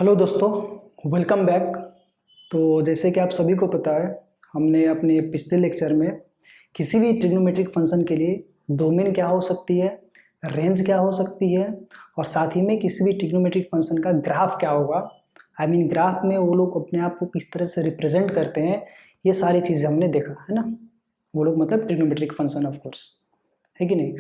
Hello दोस्तों, welcome back. तो जैसे कि आप सभी को पता है, हमने अपने पिछले लेक्चर में किसी भी ट्रिग्नोमेट्रिक फंक्शन के लिए डोमेन क्या हो सकती है, रेंज क्या हो सकती है और साथ ही में किसी भी ट्रिग्नोमेट्रिक फंक्शन का ग्राफ क्या होगा, ग्राफ में वो लोग अपने आप को किस तरह से रिप्रेजेंट करते हैं, ये सारी चीज़ें हमने देखा है ना। वो लोग मतलब ट्रिग्नोमेट्रिक फंक्शन ऑफ कोर्स, है कि नहीं।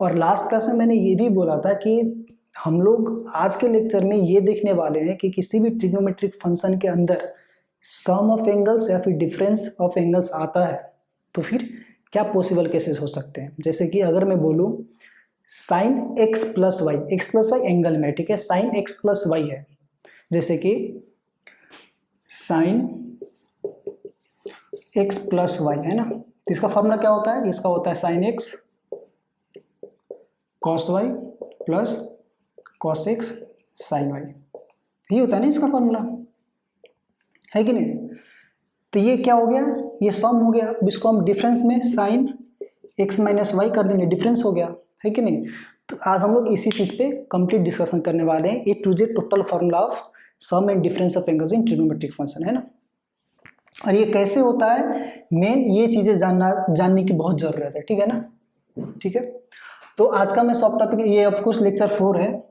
और लास्ट क्लास में मैंने ये भी बोला था कि हम लोग आज के लेक्चर में ये देखने वाले हैं कि किसी भी ट्रिग्नोमेट्रिक फंक्शन के अंदर सम ऑफ एंगल्स या फिर डिफरेंस ऑफ एंगल्स आता है तो फिर क्या पॉसिबल केसेस हो सकते हैं। जैसे कि अगर मैं बोलूं sine x plus y angle में, ठीक है, साइन एक्स प्लस वाई है, जैसे कि साइन एक्स प्लस वाई है ना, इसका फॉर्मूला क्या होता है, इसका होता है sine x cos y plus cos x sine y, ये होता है ना इसका फॉर्मूला, है कि नहीं। तो ये क्या हो गया, ये सम हो गया। अब इसको हम डिफरेंस में साइन एक्स माइनस वाई कर देंगे, डिफरेंस हो गया, है कि नहीं। तो आज हम लोग इसी चीज़ पे कंप्लीट डिस्कशन करने वाले हैं, A to Z total formula of sum and difference of angles in trigonometric function, है ना। और ये कैसे होता है, मेन ये चीज़ें जानने की बहुत ज़रूरत है, ठीक है ना। ठीक है, तो आज का मैं सब टॉपिक, ये ऑफकोर्स लेक्चर 4 है,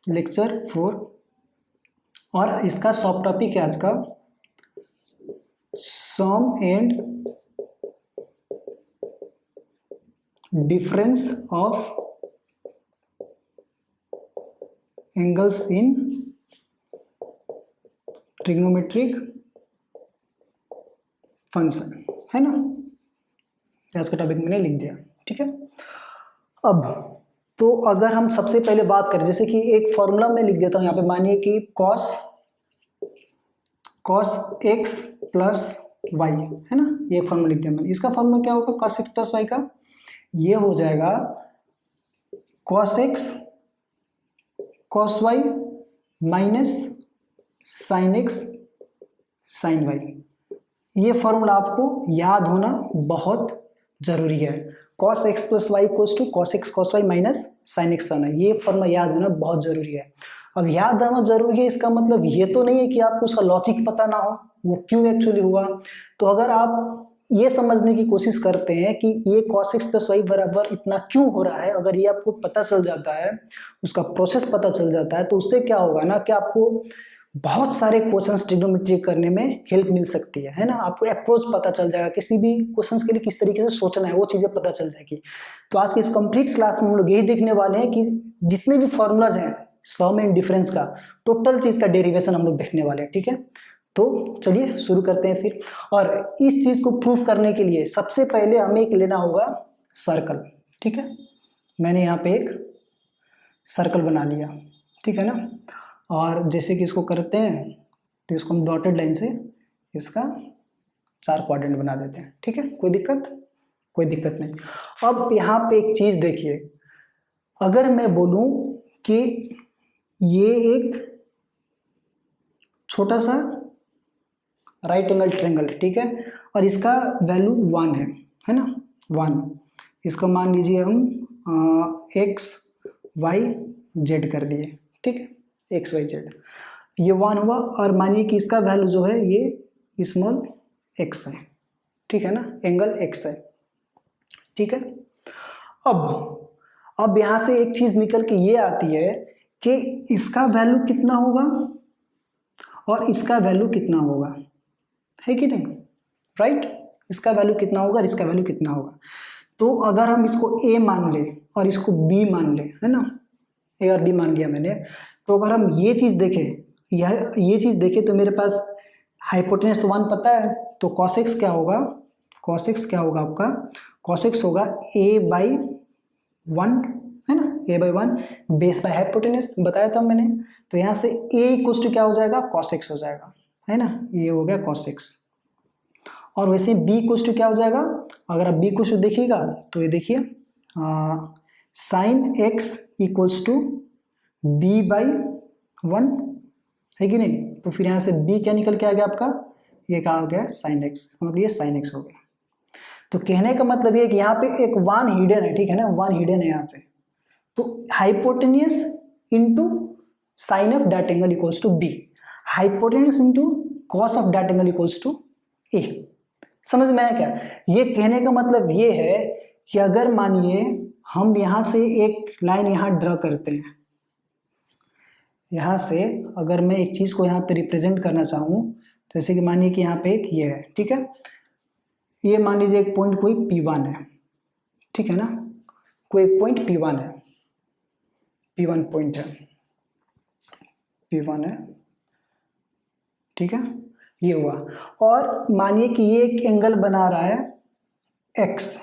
लेक्चर 4, और इसका सब टॉपिक है आज का sum and difference of angles in trigonometric function, है ना। आज का टॉपिक मैंने लिख दिया, ठीक है। अब तो अगर हम सबसे पहले बात करें, जैसे कि एक फॉर्मूला मैं लिख देता हूं यहाँ पे, मानिए कि cos एक्स प्लस वाई, है ना, ये एक फॉर्मूला लिख दिया मैंने। इसका फॉर्मूला क्या होगा cos एक्स प्लस वाई का, ये हो जाएगा cos x cos y minus sine x sine y. ये फॉर्मूला आपको याद होना बहुत जरूरी है। cos x plus y equals to cos x cos y minus sine x sine y, ये फॉर्मूला याद होना बहुत जरूरी है। अब याद आना जरूरी है, इसका मतलब ये तो नहीं है कि आपको उसका लॉजिक पता ना हो, वो क्यों एक्चुअली हुआ। तो अगर आप ये समझने की कोशिश करते हैं कि ये cos एक्स प्लस वाई बराबर इतना क्यों हो रहा है, अगर ये आपको पता चल जाता है, उसका प्रोसेस पता चल जाता है, तो उससे क्या होगा ना कि आपको बहुत सारे क्वेश्चंस ट्रिग्नोमेट्री करने में हेल्प मिल सकती है ना। आपको अप्रोच पता चल जाएगा, किसी भी क्वेश्चंस के लिए किस तरीके से सोचना है, वो चीज़ें पता चल जाएगी। तो आज के इस कंप्लीट क्लास में हम लोग यही देखने वाले हैं कि जितने भी फॉर्मूलाज हैं सम एंड डिफरेंस का, टोटल चीज़ का डेरिवेशन हम लोग देखने वाले हैं, ठीक है। तो चलिए शुरू करते हैं फिर। और इस चीज़ को प्रूव करने के लिए सबसे पहले हमें एक लेना होगा सर्कल, ठीक है। मैंने यहाँ पे एक सर्कल बना लिया, ठीक है ना। और जैसे कि इसको करते हैं तो इसको हम डॉटेड लाइन से इसका 4 क्वाड्रेंट बना देते हैं, ठीक है। कोई दिक्कत नहीं। अब यहाँ पे एक चीज़ देखिए, अगर मैं बोलूँ कि ये एक छोटा सा राइट एंगल ट्रायंगल, ठीक है, और इसका वैल्यू 1 है ना, 1। इसको मान लीजिए हम एक्स वाई जेड कर दिए, ठीक है, एक्स वाई जेड, ये 1 हुआ। और मानिए कि इसका वैल्यू जो है ये स्मॉल एक्स है, ठीक है ना, एंगल एक्स है, ठीक है। अब यहाँ से एक चीज़ निकल के ये आती है कि इसका वैल्यू कितना होगा और इसका वैल्यू कितना होगा, है कि नहीं, राइट। इसका वैल्यू कितना होगा और इसका वैल्यू कितना होगा। तो अगर हम इसको ए मान ले और इसको बी मान ले, है ना, ए और बी मान लिया मैंने, तो अगर हम ये चीज़ देखें, ये चीज़ देखें, तो मेरे पास हाइपोटेनस तो 1 पता है, तो cos x क्या होगा, cos x क्या होगा आपका, cos x होगा a/1, है ना, a/1 बेस बाय हाइपोटेनस बताया था मैंने। तो यहाँ से a इक्वल्स टू क्या हो जाएगा, cos x हो जाएगा, है ना, ये हो गया cos x। और वैसे b इक्वल्स टू क्या हो जाएगा, अगर आप b इक्वल्स टू देखिएगा तो ये देखिए sign x equals to b/1, है कि नहीं। तो फिर यहाँ से b क्या निकल के आ गया आपका, ये क्या हो गया, साइन x, मतलब ये साइन x हो गया। तो कहने का मतलब ये कि यहाँ पे एक 1 हिडन है, ठीक है ना, 1 हिडन है यहाँ पे। तो hypotenuse into sine of that angle equals to B, hypotenuse into cos of that angle equals to A. समझ में आया क्या? ये कहने का मतलब ये है कि अगर मानिए हम यहाँ से एक लाइन यहाँ ड्रॉ करते हैं, यहाँ से अगर मैं एक चीज़ को यहाँ पे रिप्रेजेंट करना चाहूँ, जैसे कि मानिए कि यहाँ पे एक ये है, ठीक है, ये मान लीजिए एक पॉइंट कोई P1 है, ठीक है ना, कोई एक पॉइंट P1 है, P1 पॉइंट है, P1 है, ठीक है, ये हुआ। और मानिए कि ये एक एंगल बना रहा है X,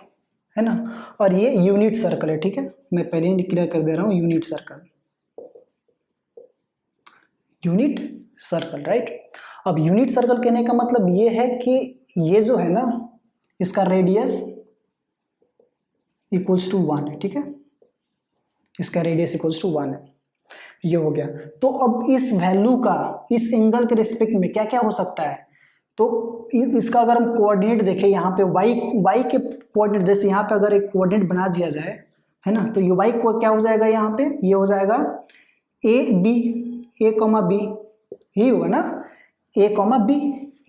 है ना, और ये यूनिट सर्कल है, ठीक है, मैं पहले ही क्लियर कर दे रहा हूँ, unit circle, unit circle, right. अब यूनिट सर्कल कहने का मतलब ये है कि ये जो है ना, इसका रेडियस इक्वल्स टू 1 है, ठीक है, इसका रेडियस इक्वल्स टू 1 है, ये हो गया। तो अब इस वैल्यू का इस एंगल के रिस्पेक्ट में क्या क्या हो सकता है, तो इसका अगर हम कोऑर्डिनेट देखें यहाँ पे y के कोऑर्डिनेट, जैसे यहाँ पे अगर एक कोऑर्डिनेट बना दिया जाए, है ना, तो ये y को क्या हो जाएगा, यहाँ पे ये हो जाएगा a b, यही होगा ना, a, b,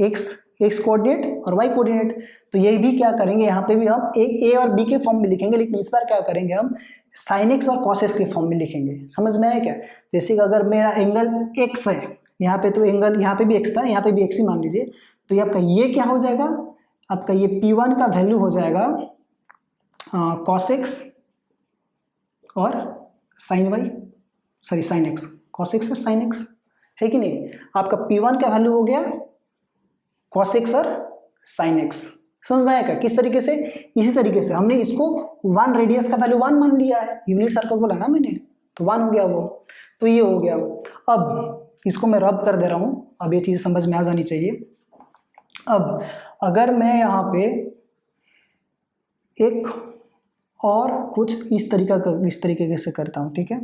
x कोऑर्डिनेट और y कोऑर्डिनेट। तो ये भी क्या करेंगे, यहाँ पे भी हम a और b के फॉर्म में लिखेंगे, लेकिन इस बार क्या करेंगे, हम साइन एक्स और कॉस एक्स के फॉर्म में लिखेंगे। समझ में आया क्या? जैसे कि अगर मेरा एंगल x है, यहाँ पे तो एंगल यहाँ पे भी x था, यहाँ पे भी x ही मान लीजिए, तो ये आपका ये क्या हो जाएगा, आपका ये P1 का वैल्यू हो जाएगा कॉस एक्स और sine y, sorry sine x, cos x और साइन एक्स, है कि नहीं। आपका P1 का वैल्यू हो गया कॉस एक्स और साइन एक्स। समझ में आया क्या? किस तरीके से, इसी तरीके से हमने इसको 1 रेडियस का वैल्यू 1 मान लिया है, यूनिट सर्कल बोला ना मैंने, तो 1 हो गया वो, तो ये हो गया। अब इसको मैं रब कर दे रहा हूँ, अब ये चीज़ समझ में आ जानी चाहिए। अब अगर मैं यहाँ पे एक और कुछ इस तरीके से करता हूँ, ठीक है,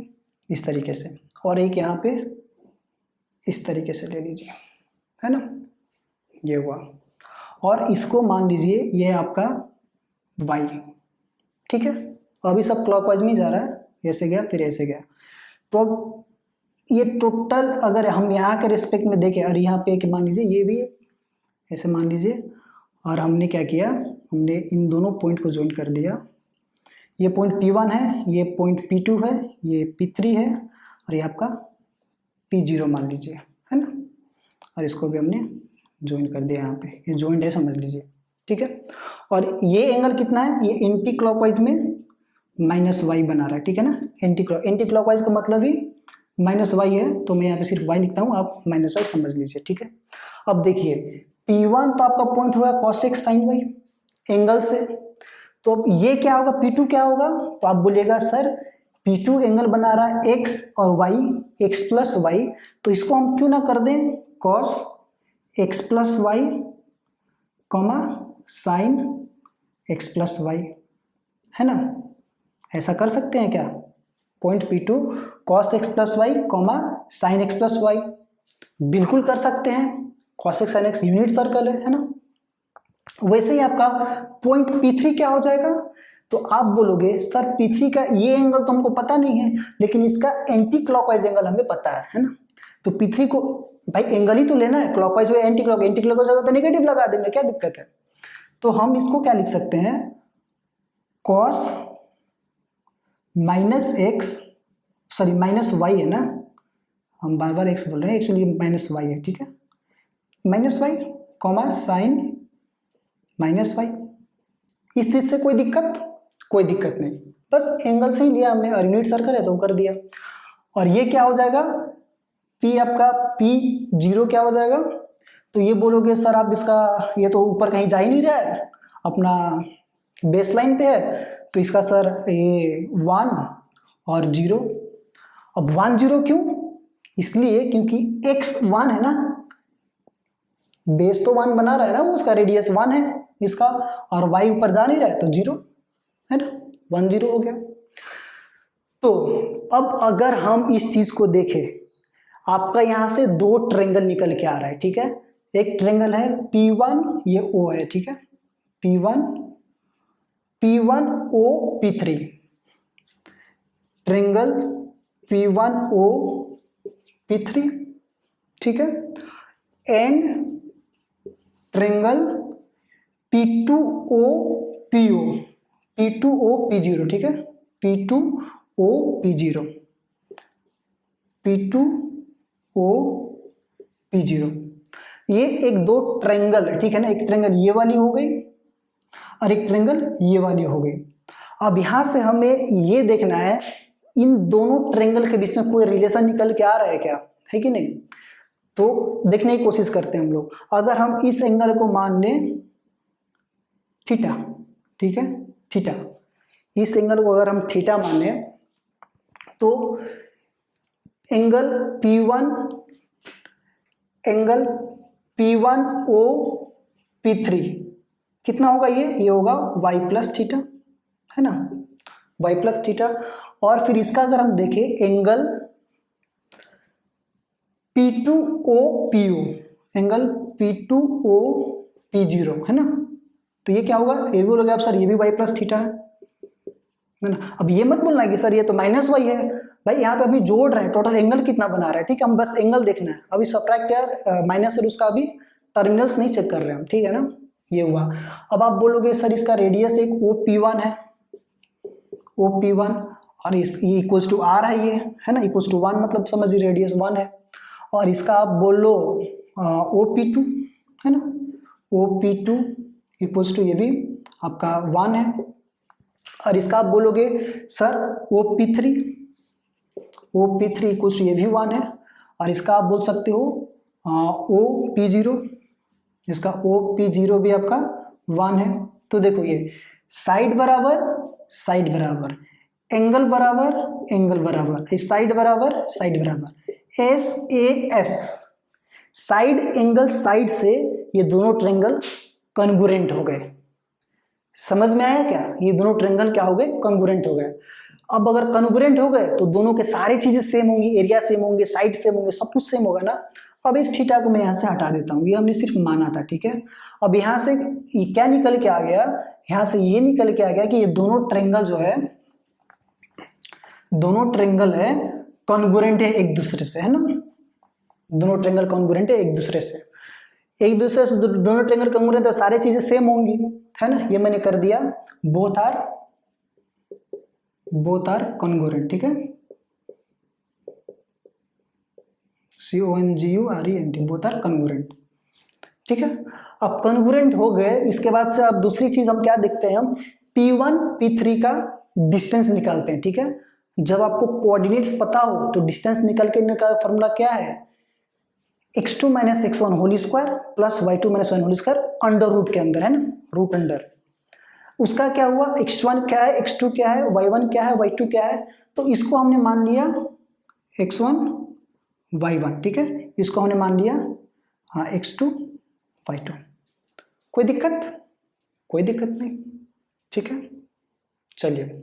इस तरीके से, और एक यहाँ पे इस तरीके से ले लीजिए, है ना, ये हुआ, और इसको मान लीजिए ये आपका y, ठीक है, अभी सब क्लॉकवाइज में ही जा रहा है, ऐसे गया फिर ऐसे गया। तो अब ये टोटल अगर हम यहाँ के रिस्पेक्ट में देखें, और यहाँ पे मान लीजिए ये भी ऐसे मान लीजिए, और हमने क्या किया, हमने इन दोनों पॉइंट को ज्वाइन कर दिया, ये पॉइंट P1 है, ये पॉइंट P2 है, ये P3 है, और ये आपका P0 मान लीजिए, है ना, और इसको भी हमने ज्वाइन कर दिया, यहाँ पे ये ज्वाइंट है, समझ लीजिए, ठीक है। और ये एंगल कितना है, ये एंटी क्लॉकवाइज में -y बना रहा है, ठीक है ना, एंटी क्लॉकवाइज का मतलब ही -y है, तो मैं यहाँ पे सिर्फ y लिखता हूँ, आप -y समझ लीजिए, ठीक है। अब देखिए P1 तो आपका पॉइंट हुआ cos x sin y angle से, तो अब ये क्या होगा, P2 क्या होगा, तो आप बोलिएगा सर P2 एंगल बना रहा है x और y, x प्लस y, तो इसको हम क्यों ना कर दें cos x plus y comma sine x plus y, है ना, ऐसा कर सकते हैं क्या, point P2 cos x plus y comma sine x plus y, बिल्कुल कर सकते हैं, cos x sin x unit circle है ना। वैसे ही आपका पॉइंट P3 क्या हो जाएगा, तो आप बोलोगे सर P3 का ये एंगल तो हमको पता नहीं है, लेकिन इसका एंटी क्लॉकवाइज एंगल हमें पता है ना, तो P3 को भाई एंगल ही तो लेना है, क्लॉकवाइज हो एंटी क्लॉकवाइज जगह तो नेगेटिव लगा देंगे, क्या दिक्कत है। तो हम इसको क्या लिख सकते हैं, cos -y है ना, हम बार बार x बोल रहे हैं, एक्चुअली -y है, ठीक है, -y कॉमा साइन -y, इस चीज से कोई दिक्कत नहीं, बस एंगल से ही लिया हमने, और यूनिट सर्कल है तो कर दिया। और ये क्या हो जाएगा, P आपका P0 क्या हो जाएगा, तो ये बोलोगे सर आप इसका, ये तो ऊपर कहीं जा ही नहीं रहा है, अपना बेस लाइन पे है, तो इसका सर ये 1 और 0। अब 1 0 क्यों, इसलिए क्योंकि x 1 है ना, बेस तो 1 बना रहा है ना, वो उसका रेडियस 1 है इसका, और y ऊपर जा नहीं रहा है तो 0 है ना, 1 0 हो गया। तो अब अगर हम इस चीज को देखें, आपका यहां से 2 ट्रायंगल निकल के आ रहा है, ठीक है, एक ट्रायंगल है P1, ये O है, ठीक है, P1 O P3, triangle P1 O P3, ठीक है, and triangle P2O PO, P2O P0, ठीक है, P2O P0, P2O P0, ये एक दो ट्रेंगल है, ठीक है ना, एक ट्रेंगल ये वाली हो गई और एक ट्रेंगल ये वाली हो गई। अब यहां से हमें ये देखना है इन दोनों ट्रेंगल के बीच में कोई रिलेशन निकल के आ रहा है क्या, है कि नहीं, तो देखने की कोशिश करते हैं हम लोग। अगर हम इस एंगल को मान लें थीटा, ठीक है, थीटा, इस एंगल को अगर हम थीटा माने तो एंगल P1O P3 कितना होगा, ये होगा y प्लस थीटा, है ना, y प्लस थीटा। और फिर इसका अगर हम देखें angle P2O PO, angle P2O P0, है ना, तो ये क्या होगा, ये भी बोलोगे आप सर ये भी y प्लस थीटा है ना। अब ये मत बोलना कि सर ये तो माइनस y है, भाई यहाँ पे अभी जोड़ रहे हैं, टोटल एंगल कितना बना रहा है, ठीक है, हम बस एंगल देखना है, अभी सबट्रैक्ट या माइनस और उसका अभी टर्मिनल्स नहीं चेक कर रहे हैं हम, ठीक है ना, ये हुआ। अब आप बोलोगे सर इसका रेडियस एक OP1 है, OP1, और इस इक्वल्स टू r है, ये है ना, इक्वल्स टू 1, मतलब समझिए रेडियस 1 है, और इसका आप बोलो OP2, है ना, OP2 इक्वल्स टू ये भी आपका 1 है, और इसका आप बोलोगे सर OP3 इक्वल्स टू ये भी 1 है, और इसका आप बोल सकते हो OP0, इसका OP0 भी आपका 1 है। तो देखो ये साइड बराबर साइड बराबर, एंगल बराबर एंगल बराबर, साइड बराबर साइड बराबर, SAS, साइड एंगल साइड से ये दोनों ट्रेंगल कॉन्ग्रुएंट हो गए। समझ में आया क्या, ये दोनों ट्रेंगल क्या हो गए, कॉन्ग्रुएंट हो गए। अब अगर कॉन्ग्रुएंट हो गए तो दोनों के सारी चीजें सेम होंगी, एरिया सेम होंगे, साइड सेम होंगे, सब कुछ सेम होगा ना। अब इस थीटा को मैं यहाँ से हटा देता हूँ, ये हमने सिर्फ माना था, ठीक है। अब यहाँ से ये क्या निकल के आ गया, यहाँ से ये निकल के आ गया कि ये दोनों ट्रेंगल जो है, दोनों ट्रेंगल है कॉन्ग्रुएंट है एक दूसरे से, है ना, दोनों ट्रेंगल कॉन्ग्रुएंट है एक दूसरे से, एक दूसरे से दोनों ट्रेंगल कॉन्ग्रुएंट, तो सारी चीजें सेम होंगी, है ना, ये मैंने कर दिया, बोथ आर कॉन्ग्रुएंट, ठीक है, CONGURENT, बोथ आर कॉन्ग्रुएंट, ठीक है। अब कॉन्ग्रुएंट हो गए, इसके बाद से अब दूसरी चीज हम क्या देखते हैं, हम P1 P3 का डिस्टेंस निकालते हैं, ठीक है। जब आपको कोऑर्डिनेट्स पता हो तो डिस्टेंस निकल के का फॉर्मूला क्या है, x2 minus x1 whole square plus y2 minus 1 whole square under root के अंदर, है ना, रूट अंडर। उसका क्या हुआ, x1 क्या है, x2 क्या है, y1 क्या है, y2 क्या है, तो इसको हमने मान लिया x1 y1, ठीक है, इसको हमने मान लिया हाँ x2 y2, कोई दिक्कत, कोई दिक्कत नहीं, ठीक है। चलिए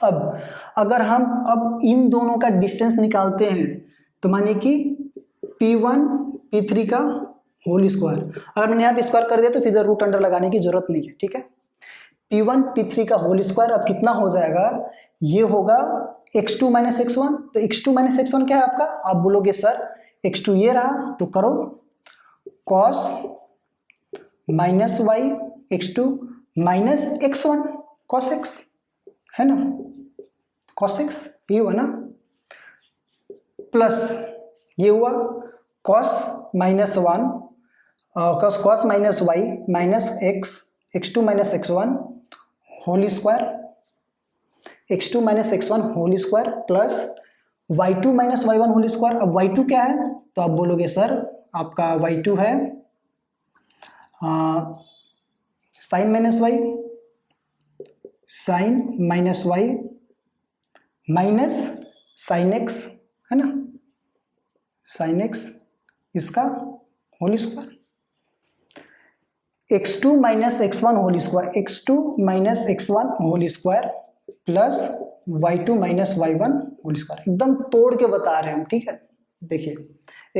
अब अगर हम अब इन दोनों का डिस्टेंस निकालते हैं तो मानिए कि P1 P3 का होल स्क्वायर, अगर मैंने यहाँ पे स्क्वायर कर दिया तो फिर रूट अंडर लगाने की जरूरत नहीं है, ठीक है। P1 P3 का होल स्क्वायर अब कितना हो जाएगा, ये होगा x2 माइनस x1, तो x2 माइनस x1 क्या है आपका, आप बोलोगे सर x2 ये रहा, तो करो cos minus y x2 minus x1 cos x, है ना, cos x ये हुआ ना, प्लस ये हुआ cos minus 1 cos minus y minus x x2 minus x1 whole square, x2 minus x1 whole square plus y2 minus y1 whole square. अब y2 क्या है, तो आप बोलोगे सर आपका y2 है sine minus y, sine minus y minus sine x, है ना, साइन x इसका whole square, x2 minus x1 whole square, x2 minus x1 whole square plus y2 minus y1 whole square. एकदम तोड़ के बता रहे हैं हम, ठीक है। देखिए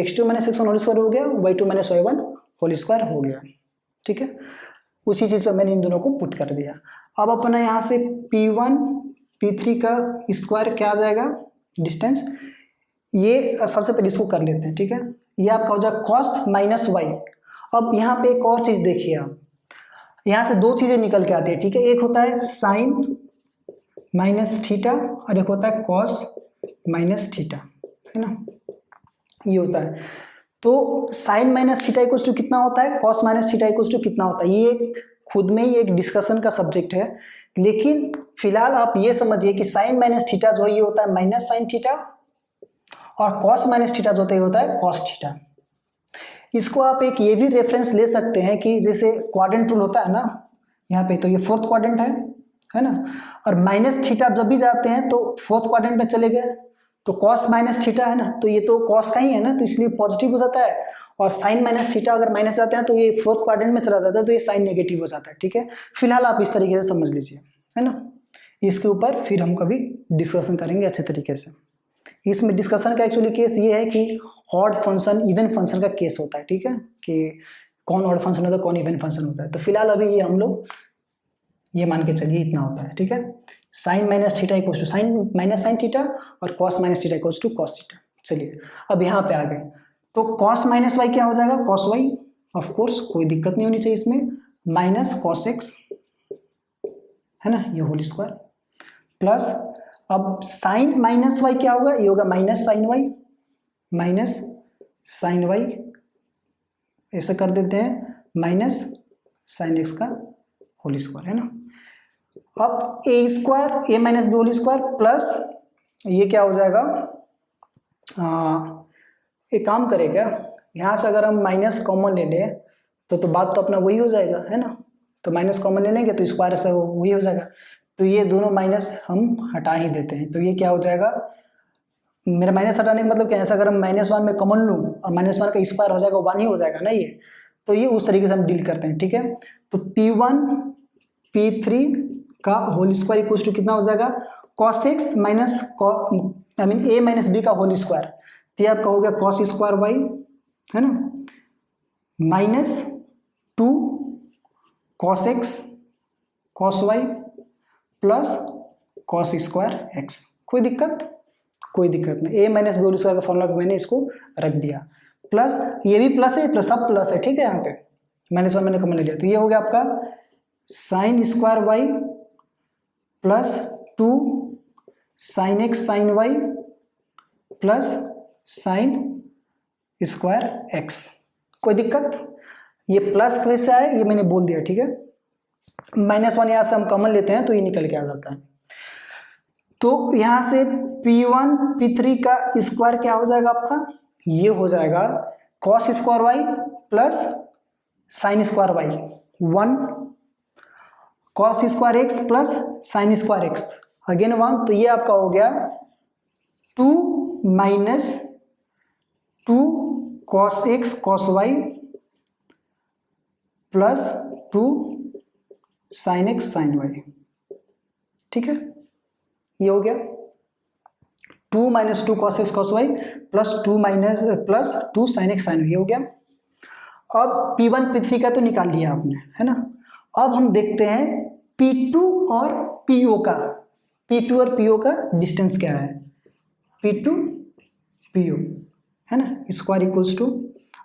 x2 minus x1 whole square हो गया, y2 minus y1 whole square हो गया, ठीक है। उसी चीज पे मैंने इन दोनों को पुट कर दिया। अब अपना यहाँ से P1 P3 का स्क्वायर क्या आ जाएगा, डिस्टेंस, ये सबसे पहले इसको कर लेते हैं, ठीक है। ये आपका हो जाएगा कॉस माइनस वाई। अब यहाँ पे एक और चीज़ देखिए आप, यहाँ से दो चीज़ें निकल के आती है, ठीक है। एक होता है साइन माइनस थीटा और एक होता है कॉस माइनस थीटा, है ना, ये होता है। तो sine minus theta equals to कितना होता है, cos minus theta equals to कितना होता है, ये एक खुद में ही एक डिस्कशन का सब्जेक्ट है। लेकिन फिलहाल आप ये समझिए कि साइन माइनस थीटा जो है ये होता है माइनस साइन थीटा और कॉस माइनस थीटा जो होता है कॉस थीटा। इसको आप एक ये भी रेफरेंस ले सकते हैं कि जैसे क्वाड्रेंट रूल होता है ना यहाँ पे, तो ये फोर्थ क्वाड्रेंट है ना, और माइनस थीटा जब भी जाते हैं तो फोर्थ क्वाड्रेंट में चले गए, तो कॉस माइनस थीटा है ना, तो ये तो कॉस का ही है ना, तो इसलिए पॉजिटिव हो जाता है। और साइन माइनस थीटा अगर माइनस जाते हैं तो ये फोर्थ क्वाड्रेंट में चला जाता है, तो ये साइन नेगेटिव हो जाता है, ठीक है। फिलहाल आप इस तरीके से समझ लीजिए, है ना। इसके ऊपर फिर हम कभी डिस्कशन करेंगे अच्छे तरीके से। इसमें डिस्कशन का एक्चुअली केस ये है कि ऑड फंक्शन इवन फंक्शन का केस होता है, ठीक है, कि कौन ऑड फंक्शन होता है कौन इवन फंक्शन होता है। तो फिलहाल अभी ये हम लोग ये मान के चलिए इतना होता है, ठीक है। Sine minus theta equals to sine minus sine theta और cos minus theta equals to cos theta. चलिए अब यहाँ पे आ गए, तो कॉस माइनस वाई क्या हो जाएगा, कॉस वाई, ऑफ कोर्स कोई दिक्कत नहीं होनी चाहिए इसमें, माइनस कॉस एक्स, है ना, ये होल स्क्वायर, प्लस अब साइन माइनस वाई क्या होगा, ये होगा minus sine y, minus sine y, ऐसा कर देते हैं, माइनस साइन एक्स का होल स्क्वायर, है ना। अब A square A minus B whole square plus ये क्या हो जाएगा, एक काम करेगा, यहाँ से अगर हम माइनस कॉमन ले लें तो बात तो अपना वही हो जाएगा, है ना। तो माइनस कॉमन ले लेंगे तो स्क्वायर से वही हो जाएगा, तो ये दोनों माइनस हम हटा ही देते हैं। तो ये क्या हो जाएगा, मेरा माइनस हटाने का मतलब क्या है, ऐसा अगर हम -1 में कॉमन लूँ और -1 का स्क्वायर हो जाएगा 1 ही हो जाएगा ना ये, तो ये उस तरीके से हम डील करते हैं, ठीक है। तो P1 P3 का होल स्क्वायर इक्वल्स टू कितना हो जाएगा, cos x minus a minus b का होल स्क्वायर, तो आपका हो गया cos स्क्वायर वाई, है ना, minus 2 cos x cos y plus cos square x। कोई दिक्कत, कोई दिक्कत नहीं। a minus B whole square का फॉर्मूला मैंने इसको रख दिया, प्लस ये भी प्लस है, प्लस सब प्लस है, ठीक है। यहाँ पे -1 मैंने कॉमन ले लिया, तो ये हो गया आपका sine square y plus 2 sine x sine y plus sine square x. कोई दिक्कत, ये प्लस कैसे आए ये मैंने बोल दिया, ठीक है। -1 यहाँ से हम कॉमन लेते हैं तो ये निकल के आ जाता है। तो यहाँ से P1 P3 का स्क्वायर क्या हो जाएगा आपका, ये हो जाएगा cos square y plus sine square y 1, cos square x plus sine square x again 1, तो ये आपका हो गया 2 minus 2 cos x cos y plus 2 sine x sine y, ठीक है। ये हो गया 2 minus 2 cos x cos y plus 2 sine x sine y हो गया। अब P1 P3 का तो निकाल लिया आपने, है ना। अब हम देखते हैं P2 और PO का, P2 और PO का डिस्टेंस क्या है, P2 PO, है ना, स्क्वायर इक्वल्स टू,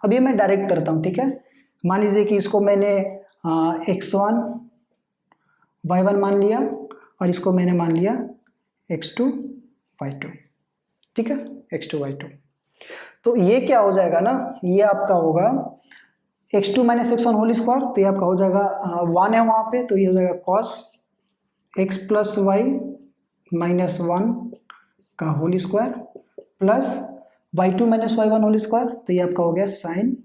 अब ये मैं डायरेक्ट करता हूँ, ठीक है। मान लीजिए कि इसको मैंने x1 y1 मान लिया और इसको मैंने मान लिया x2 y2, ठीक है, x2 y2। तो ये क्या हो जाएगा ना, ये आपका होगा x2 minus x1 whole square, तो ये आपका हो जाएगा 1 है वहाँ पे, तो ये हो जाएगा cos x plus y minus 1 का whole square plus y2 minus y1 whole square, तो ये आपका हो गया साइन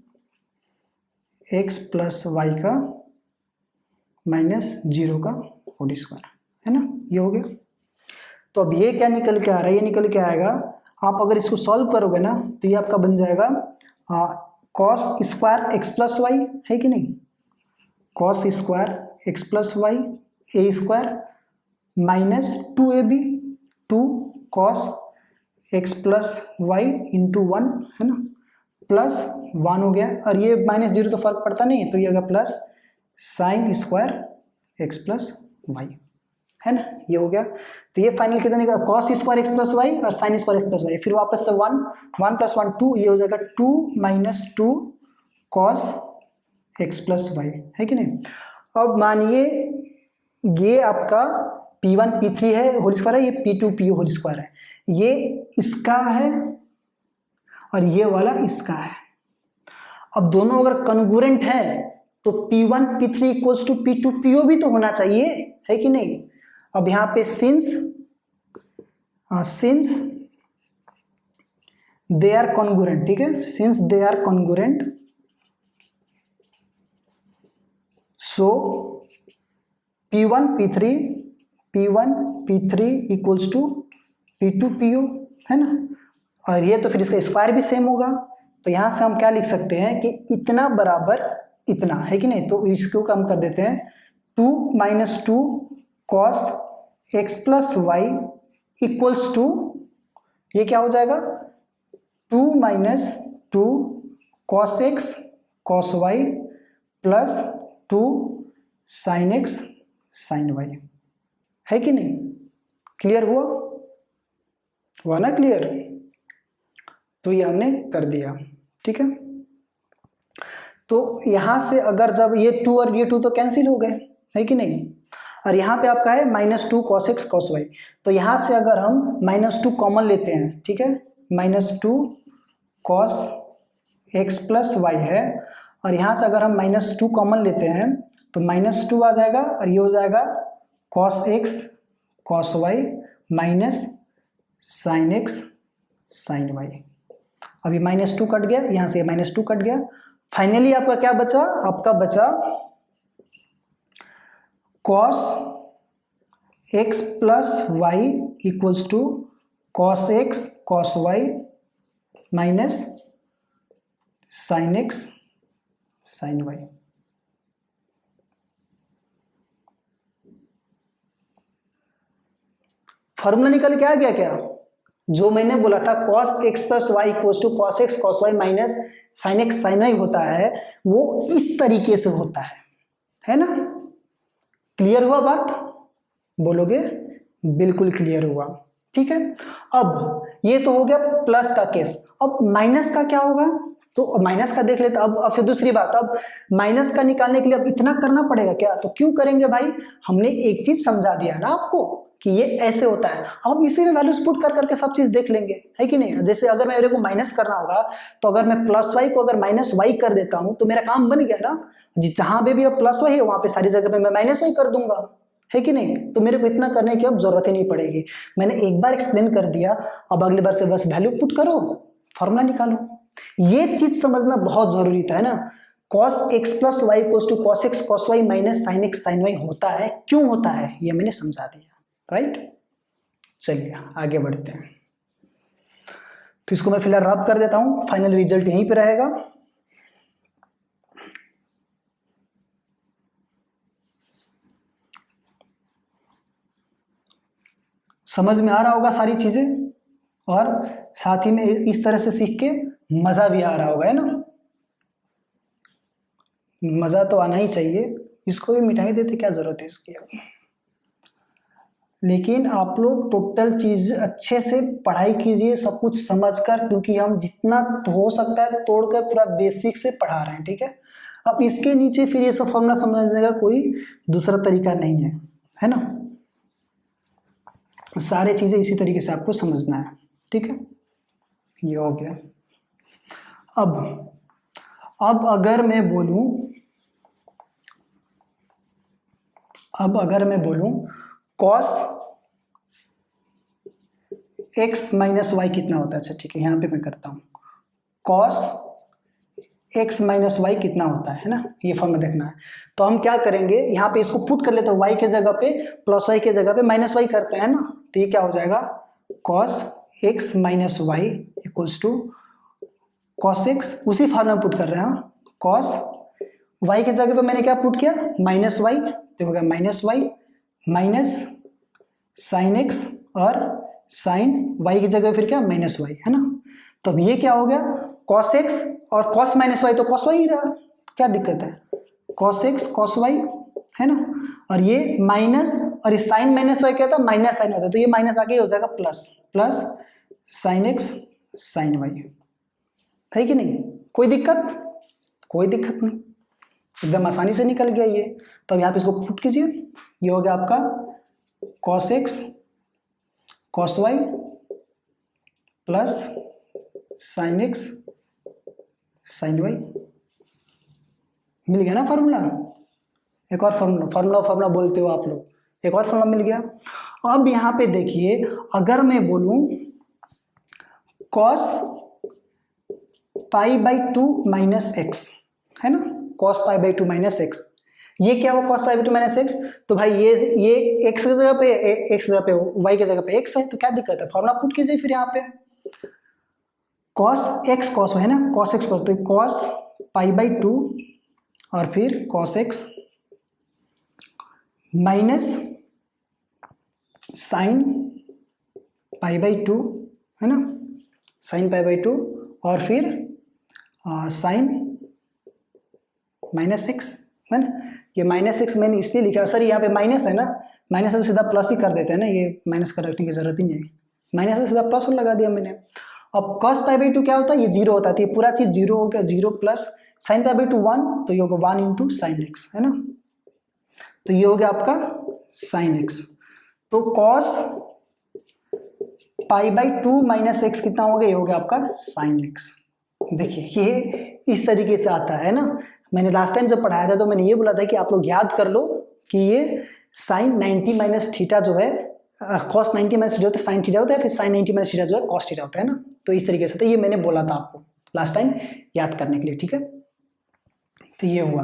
x प्लस वाई का माइनस 0 का होल स्क्वायर, है ना, ये हो गया। तो अब ये क्या निकल के आ रहा है, ये निकल के आएगा, आप अगर इसको सॉल्व करोगे ना तो ये आपका बन जाएगा cos square x plus y, है कि नहीं, cos square x plus y A square minus 2ab 2 cos x plus y into 1, है ना, प्लस 1 हो गया, और ये -0 तो फर्क पड़ता नहीं है, तो ये होगा plus sine square x plus y. है ना, ये हो गया। तो ये फाइनल कितना निकला, cos square x plus y और sine square x plus y, फिर वापस से 1 प्लस 1 2, ये हो जाएगा 2 minus 2 cos x plus y, है कि नहीं। अब मानिए ये आपका P1 P3 है होल स्क्वायर है, ये P2 PU होल स्क्वायर है, ये इसका है और ये वाला इसका है। अब दोनों अगर कन्गुरेंट है तो P1 P3 equals to P2 PO भी तो होना चाहिए, है कि नहीं। अब यहाँ पे सिंस दे आर कॉन्गुरेंट, ठीक है, since they are congruent so P1 P3 equals to P2 PO, है ना। और ये तो फिर इसका स्क्वायर भी सेम होगा, तो यहाँ से हम क्या लिख सकते हैं कि इतना बराबर इतना, है कि नहीं। तो इसको कम कर देते हैं, 2 minus 2 cos x plus y equals to, ये क्या हो जाएगा 2 minus 2 cos x cos y plus 2 sine x sine y, है कि नहीं। क्लियर हुआ ना, क्लियर। तो ये हमने कर दिया, ठीक है। तो यहाँ से अगर जब ये 2 और ये 2 तो कैंसिल हो गए, है कि नहीं। और यहाँ पे आपका है -2 cos x cos y, तो यहाँ से अगर हम -2 कॉमन लेते हैं, ठीक है, -2 cos x प्लस वाई है, और यहाँ से अगर हम -2 कॉमन लेते हैं तो -2 आ जाएगा और ये हो जाएगा cos x cos y minus sine x sine y। अभी -2 कट गया, यहाँ से -2 कट गया, फाइनली आपका क्या बचा, आपका बचा cos x plus y equals to cos x cos y minus sine x sine y। Formula निकल के आ गया क्या, जो मैंने बोला था cos x plus y equals to cos x cos y minus sine x sine y होता है, वो इस तरीके से होता है ना। क्लियर हुआ बात, बोलोगे बिल्कुल क्लियर हुआ, ठीक है। अब ये तो हो गया प्लस का केस, अब माइनस का क्या होगा, तो माइनस का देख लेते। अब फिर दूसरी बात, अब माइनस का निकालने के लिए अब इतना करना पड़ेगा क्या, तो क्यों करेंगे भाई, हमने एक चीज समझा दिया ना आपको कि ये ऐसे होता है। अब इसी में वैल्यूज पुट कर करके सब चीज देख लेंगे, है कि नहीं। जैसे अगर मेरे को माइनस करना होगा तो अगर मैं प्लस वाई को अगर माइनस वाई कर देता हूं तो मेरा काम बन गया ना, जहां पे भी अब प्लस वाई है वहां पे सारी जगह पे मैं माइनस वाई कर दूंगा, है कि नहीं। तो मेरे को इतना करने की अब जरूरत ही नहीं पड़ेगी, मैंने एक बार एक्सप्लेन कर दिया, अब अगली बार से बस वैल्यू पुट करो, फॉर्मूला निकालो। ये चीज समझना बहुत जरूरी था, है ना। cos x plus y equals to cos x cos y minus sine x sine y होता है, क्यों होता है, ये मैंने समझा दिया, राइट। चलिए आगे बढ़ते हैं। तो इसको मैं फिलहाल रब कर देता हूं, फाइनल रिजल्ट यहीं पे रहेगा। समझ में आ रहा होगा सारी चीजें, और साथ ही में इस तरह से सीख के मजा भी आ रहा होगा, है ना। मजा तो आना ही चाहिए, इसको भी मिठाई देते क्या जरूरत है इसकी। लेकिन आप लोग टोटल चीज अच्छे से पढ़ाई कीजिए, सब कुछ समझकर, क्योंकि हम जितना हो सकता है तोड़कर पूरा बेसिक से पढ़ा रहे हैं, ठीक है। अब इसके नीचे फिर ये सब फॉर्मूला समझने का कोई दूसरा तरीका नहीं है ना। सारे चीजें इसी तरीके से आपको समझना है, ठीक है। ये हो गया। अब अगर मैं बोलूं cos x माइनस वाई कितना होता है, अच्छा ठीक है, यहाँ पे मैं करता हूँ cos x माइनस वाई कितना होता है ना, ये फॉर्मूला देखना है। तो हम क्या करेंगे, यहाँ पे इसको पुट कर लेते हैं, y के जगह पे प्लस वाई के जगह पे माइनस वाई करते हैं ना, तो ये क्या हो जाएगा cos x minus y equals to cos x, उसी फॉर्मूला में पुट कर रहे हैं, cos y के जगह पे मैंने क्या पुट किया माइनस वाई, तो हो गया minus y minus sine x और साइन वाई की जगह फिर क्या माइनस वाई, है ना। तो अब ये क्या हो गया cos x और cos माइनस वाई, तो cos वाई ही रहा, क्या दिक्कत है, cos x cos y है ना, और ये माइनस, और ये साइन माइनस वाई क्या होता है, माइनस साइन होता है, तो ये माइनस आके हो जाएगा plus, plus sine x sine y, है कि नहीं, कोई दिक्कत, कोई दिक्कत नहीं, एकदम आसानी से निकल गया ये। तो अब यहाँ पे इसको पुट कीजिए, ये हो गया आपका cos x cos y plus sine x sine y, मिल गया ना फार्मूला। एक और फार्मूला बोलते हो आप लोग, एक और फार्मूला मिल गया। अब यहाँ पे देखिए, अगर मैं बोलूं cos pi by two minus x, है ना, cos pi by two minus x, ये क्या हुआ cos pi by two minus x, तो भाई ये एक्स की जगह पे, एक्स जगह पे वाई की जगह पे एक्स है, तो क्या दिक्कत है, फार्मूला पुट कीजिए फिर यहाँ पे कॉस एक्स कॉस है ना, कॉस एक्स कॉस, तो कॉस पाई बाई टू और फिर cos x minus sign pi by to, है ना, साइन पाई बाई टू, और फिर साइन माइनस एक्स, है ना, ये माइनस एक्स मैंने इसलिए लिखा, सर यहाँ पे माइनस है ना, माइनस से सीधा प्लस ही कर देते हैं ना, ये माइनस कर रखने की जरूरत ही नहीं, माइनस से सीधा प्लस लगा दिया मैंने। अब कॉस पाई बाई टू क्या होता है, ये जीरो होता है, तो ये पूरा चीज जीरो हो गया, zero plus sign pi by to one, तो ये होगा वन इंटू साइन एक्स, है ना, तो ये हो गया आपका साइन एक्स। तो cos pi by two minus x कितना हो गया, ये हो गया आपका साइन एक्स। देखिए ये इस तरीके से आता है ना, मैंने लास्ट टाइम जब पढ़ाया था तो मैंने ये बोला था कि आप लोग याद कर लो कि ये साइन 90 माइनस थीटा जो है, कॉस 90 माइनस थीटा होता है साइन थीटा होता है, फिर साइन 90 माइनस थीटा जो है कॉस थीटा होता है ना, तो इस तरीके से था, ये मैंने बोला था आपको लास्ट टाइम याद करने के लिए, ठीक है। तो ये हुआ।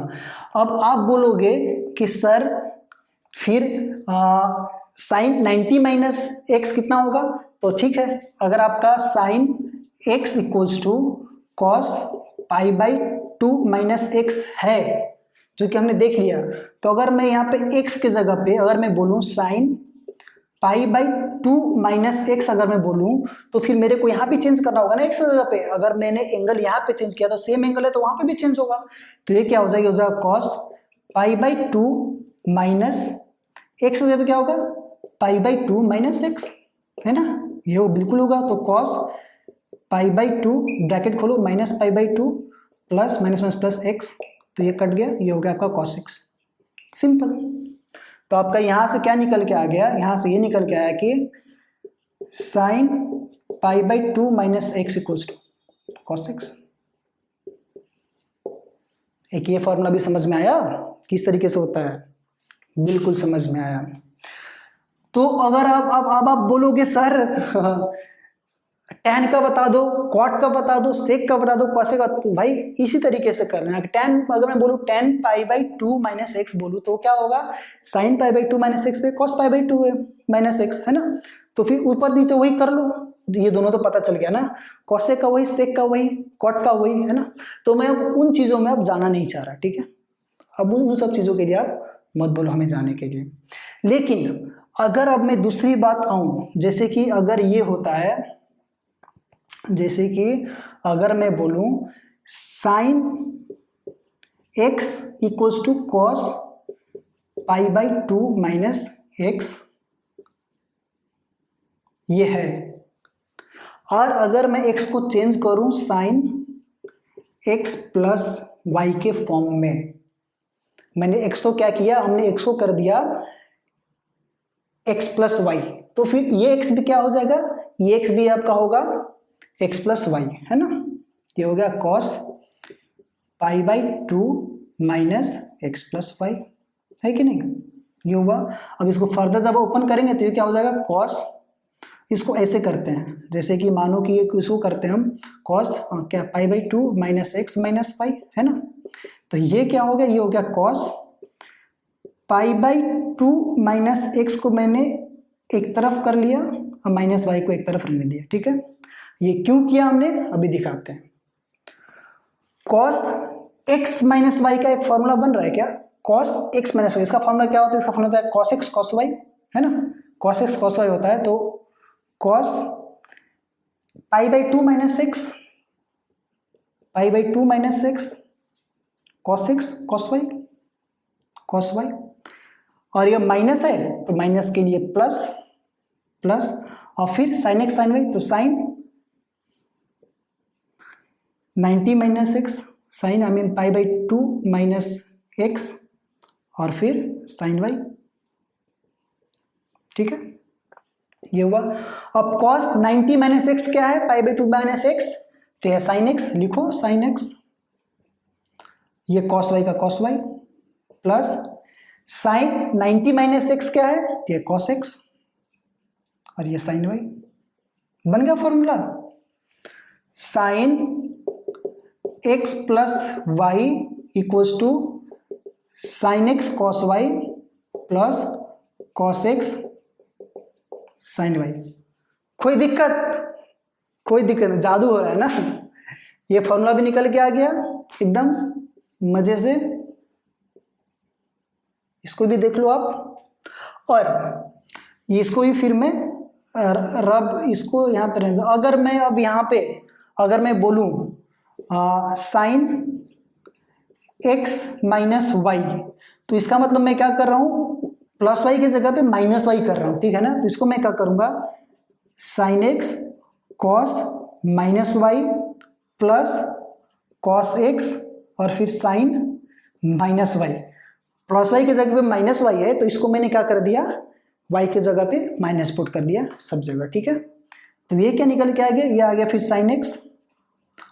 अब आप बोलोगे कि सर फिर साइन 90 माइनस एक्स कितना होगा, तो ठीक है, अगर आपका sine x equals to cos pi by two minus x है, जो कि हमने देख लिया, तो अगर मैं यहाँ पे एक्स के जगह पे अगर मैं बोलूँ sign pi by two minus x अगर मैं बोलूँ, तो फिर मेरे को यहाँ भी चेंज करना होगा ना एक्स जगह पे, अगर मैंने एंगल यहाँ पे चेंज किया तो सेम एंगल है तो वहाँ पे भी चेंज होगा, तो ये क्या हो जाएगा, हो जाएगा cos pi by two minus x जगह पे क्या होगा, pi by two minus x, है ना, ये वो बिल्कुल होगा। तो cos pi by two bracket खोलो minus pi by two plus minus minus plus x, तो ये कट गया, ये हो गया आपका कॉस एक्स, सिंपल। तो आपका यहाँ से क्या निकल के आ गया, यहाँ से ये निकल के आया कि sine pi by two minus x equals to cos x. एक ये फॉर्मूला भी समझ में आया किस तरीके से होता है, बिल्कुल समझ में आया। तो अगर आप बोलोगे सर टैन का बता दो, कॉट का बता दो, सेक का बता दो, कॉसेक का, तो भाई इसी तरीके से करना है। टैन अगर मैं बोलूँ tan pi by two minus x बोलूँ तो क्या होगा, sign pi by two minus x पे कॉस पाई बाई टू है माइनस एक्स, है ना, तो फिर ऊपर नीचे वही कर लो, ये दोनों तो पता चल गया ना, कॉसेक का वही, सेक का वही, कॉट का वही, है ना। तो मैं अब उन चीज़ों में अब जाना नहीं चाह रहा, ठीक है, अब उन सब चीज़ों के लिए आप मत बोलो हमें जाने के लिए। लेकिन अगर अब मैं दूसरी बात आऊँ, जैसे कि अगर ये होता है, जैसे कि अगर मैं बोलूं sine x equals to cos pi by two minus x, ये है, और अगर मैं एक्स को चेंज करूं साइन एक्स प्लस वाई के फॉर्म में, मैंने एक्स को क्या किया, हमने एक्स को कर दिया एक्स प्लस वाई, तो फिर ये एक्स भी क्या हो जाएगा, ये एक्स भी आपका होगा एक्स प्लस वाई, है ना, ये हो गया cos pi by two minus x plus y, है कि नहीं, ये हुआ। अब इसको फर्दर जब ओपन करेंगे तो ये क्या हो जाएगा कॉस, इसको ऐसे करते हैं जैसे कि मानो कि इसको करते हैं हम कॉस क्या pi by two minus x minus y, है ना, तो ये क्या हो गया, ये हो गया cos pi by two minus x को मैंने एक तरफ कर लिया और माइनस वाई को एक तरफ रहने दिया, ठीक है। ये क्यों किया हमने, अभी दिखाते हैं। कॉस एक्स माइनस वाई का एक फॉर्मूला बन रहा है क्या, कॉस एक्स माइनस वाई, इसका फॉर्मूला क्या होता है, इसका फॉर्मूला होता है कॉस एक्स कॉस वाई, है ना, कॉस एक्स कॉस वाई होता है, तो cos pi by two minus x, pi by two minus x, cos x cos y, cos y, और ये माइनस है तो माइनस के लिए प्लस प्लस, और फिर साइन एक्स साइन वाई, तो sine 90 minus x sine pi by 2 minus x और फिर साइन वाई। ठीक है, ये हुआ। अब cos 90 माइनस एक्स क्या है, पाई बाई 2 माइनस एक्स, तो यह साइन एक्स, लिखो साइन एक्स, ये cos वाई का cos y plus sine 90 minus x क्या है, तो ये cos एक्स और ये साइन वाई। बन गया formula, sine x plus y equals to sine x cos y plus cos x sine y. कोई दिक्कत नहीं, जादू हो रहा है ना। ये फॉर्मूला भी निकल के आ गया एकदम मजे से, इसको भी देख लो आप। और इसको भी फिर मैं रब इसको यहाँ पे रहने दो। अगर मैं अब यहाँ पे अगर मैं बोलूँ साइन एक्स माइनस वाई, तो इसका मतलब मैं क्या कर रहा हूँ, प्लस वाई की जगह पे माइनस वाई कर रहा हूँ, ठीक है ना। तो इसको मैं क्या करूँगा, sine x cos minus y plus cos x और फिर sine minus y. Plus y की जगह पे माइनस वाई है तो इसको मैंने क्या कर दिया, वाई की जगह पे माइनस पुट कर दिया सब जगह, ठीक है। तो ये क्या निकल के आ गया, ये आ गया फिर साइन एक्स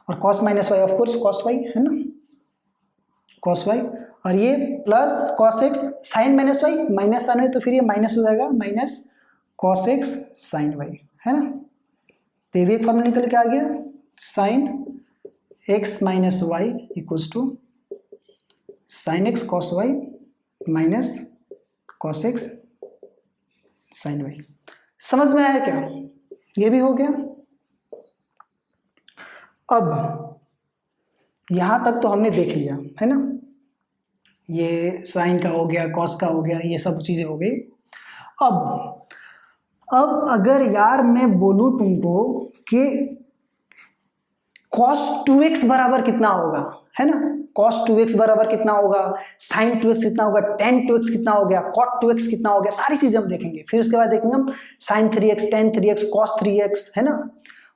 और cos minus y, of course cos y है ना, कॉस वाई, और ये plus cos x sine minus y minus sine y, तो फिर ये माइनस हो जाएगा minus cos x sine y, है ना। तो ये फॉर्मूला निकल के आ गया, sine x minus y equals to sine x cos y minus cos x sine y. समझ में आया क्या, ये भी हो गया। अब यहां तक तो हमने देख लिया है ना, ये साइन का हो गया, कॉस का हो गया, ये सब चीजें हो गई। अब अगर यार मैं बोलूं तुमको कि cos 2x बराबर कितना होगा, है ना, cos 2x बराबर कितना होगा, sin 2x कितना होगा, tan 2x कितना हो गया, cot 2x कितना हो गया, सारी चीजें हम देखेंगे। फिर उसके बाद देखेंगे हम sin 3x, tan 3x, cos 3x, है ना,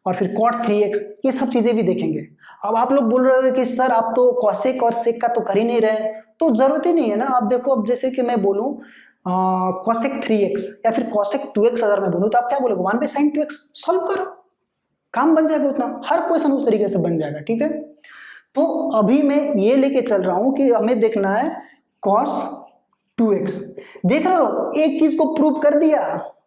और फिर cot 3x, ये सब चीजें भी देखेंगे। अब आप लोग बोल रहे हो कि सर आप तो cosec और sec का तो कर ही नहीं रहे, तो जरूरत ही नहीं है ना। आप देखो, अब जैसे कि मैं बोलूं cosec 3x या फिर cosec 2x अगर मैं बोलूं, तो आप क्या बोलोगे, 1 by sin 2x, सॉल्व करो, काम बन जाएगा उतना, हर क्वेश्चन उस तरीके से बन जाएगा, ठीक है। तो अभी मैं ये लेके चल रहा हूं कि हमें देखना है cos 2x। देख रहे हो, एक चीज को प्रूव कर दिया,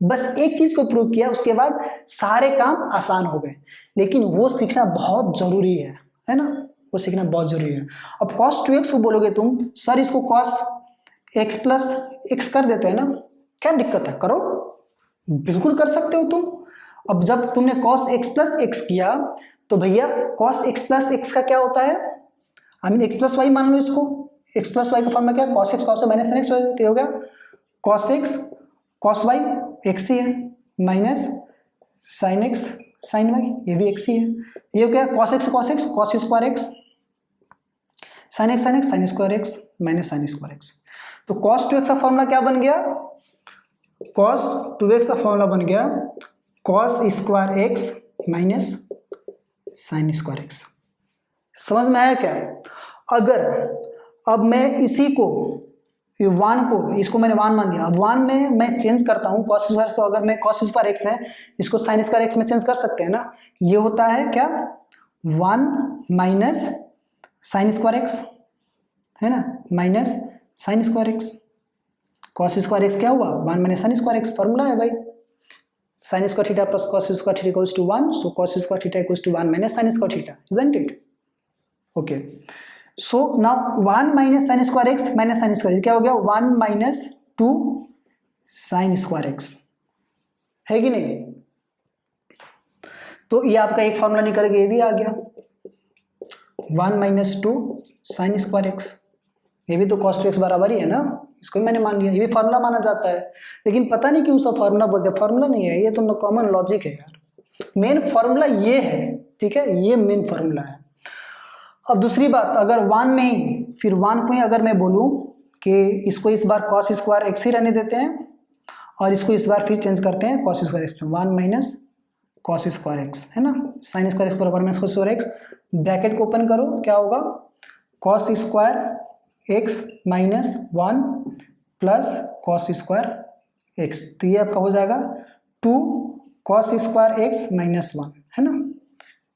बस एक चीज को प्रूव किया, उसके बाद सारे काम आसान हो गए। लेकिन वो सीखना बहुत जरूरी है ना, वो सीखना बहुत जरूरी है। अब cos 2x को बोलोगे तुम, सर इसको cos x प्लस x कर देते हैं ना, क्या दिक्कत है, करो, बिल्कुल कर सकते हो तुम। अब जब तुमने cos x प्लस x किया तो भैया cos x प्लस x का क्या होता है, x प्लस वाई मान लो इसको, x प्लस वाई का फॉर्मूला क्या है, cos x cos minus sin x हो गया, cos x cos y x ही है minus sin x sin y, ये भी x ही है। ये हो गया cos x cos square x sin x sin square x minus sin square x। तो cos 2x का फॉर्मूला क्या बन गया, cos 2x का फॉर्मूला बन गया cos square x minus sine square x। समझ में आया क्या। अगर अब मैं इसी को 1 को, इसको मैंने 1 मान दिया, अब 1 में मैं चेंज करता हूँ cos स्क्वायर को, अगर मैं cos स्क्वायर x है इसको साइन स्क्वायर x में चेंज कर सकते हैं ना। ये होता है क्या, 1 माइनस साइन स्क्वायर x, है ना, minus sine square x। cos square x क्या हुआ, 1 minus sine square x, formula है भाई, sin square theta plus cos square theta equals to 1, so cos square theta equals to 1 minus sin square theta, isn't it? Okay, so now 1 minus sin square x minus sin square क्या हो गया, 1 minus 2 sin square x, है कि नहीं। तो ये आपका एक फॉर्मूला निकल गया, ये भी आ गया 1 minus 2 sin square x, ये भी तो cos 2x बराबर ही है ना, इसको भी मैंने मान लिया, ये भी फार्मूला माना जाता है। लेकिन पता नहीं क्यों सब फार्मूला बोलते हैं, फार्मूला नहीं है, ये तो कॉमन लॉजिक है यार, मेन फार्मूला ये है, ठीक है, ये मेन फार्मूला है। अब दूसरी बात, अगर 1 में ही, फिर 1 को ही अगर मैं बोलूं कि इसको इस बार कॉस स्क्वायर एक्स ही रहने देते हैं और इसको इस बार फिर चेंज करते हैं कॉस स्क्वायर एक्स में, 1 माइनस कॉस स्क्वायर एक्स, है ना, साइन स्क्वायर एक्स बराबर minus cos square x, bracket को ओपन करो, क्या होगा, cos square x minus 1 plus cos square x, तो ये आपका हो जाएगा 2 कॉस स्क्वायर एक्स माइनस 1, है ना,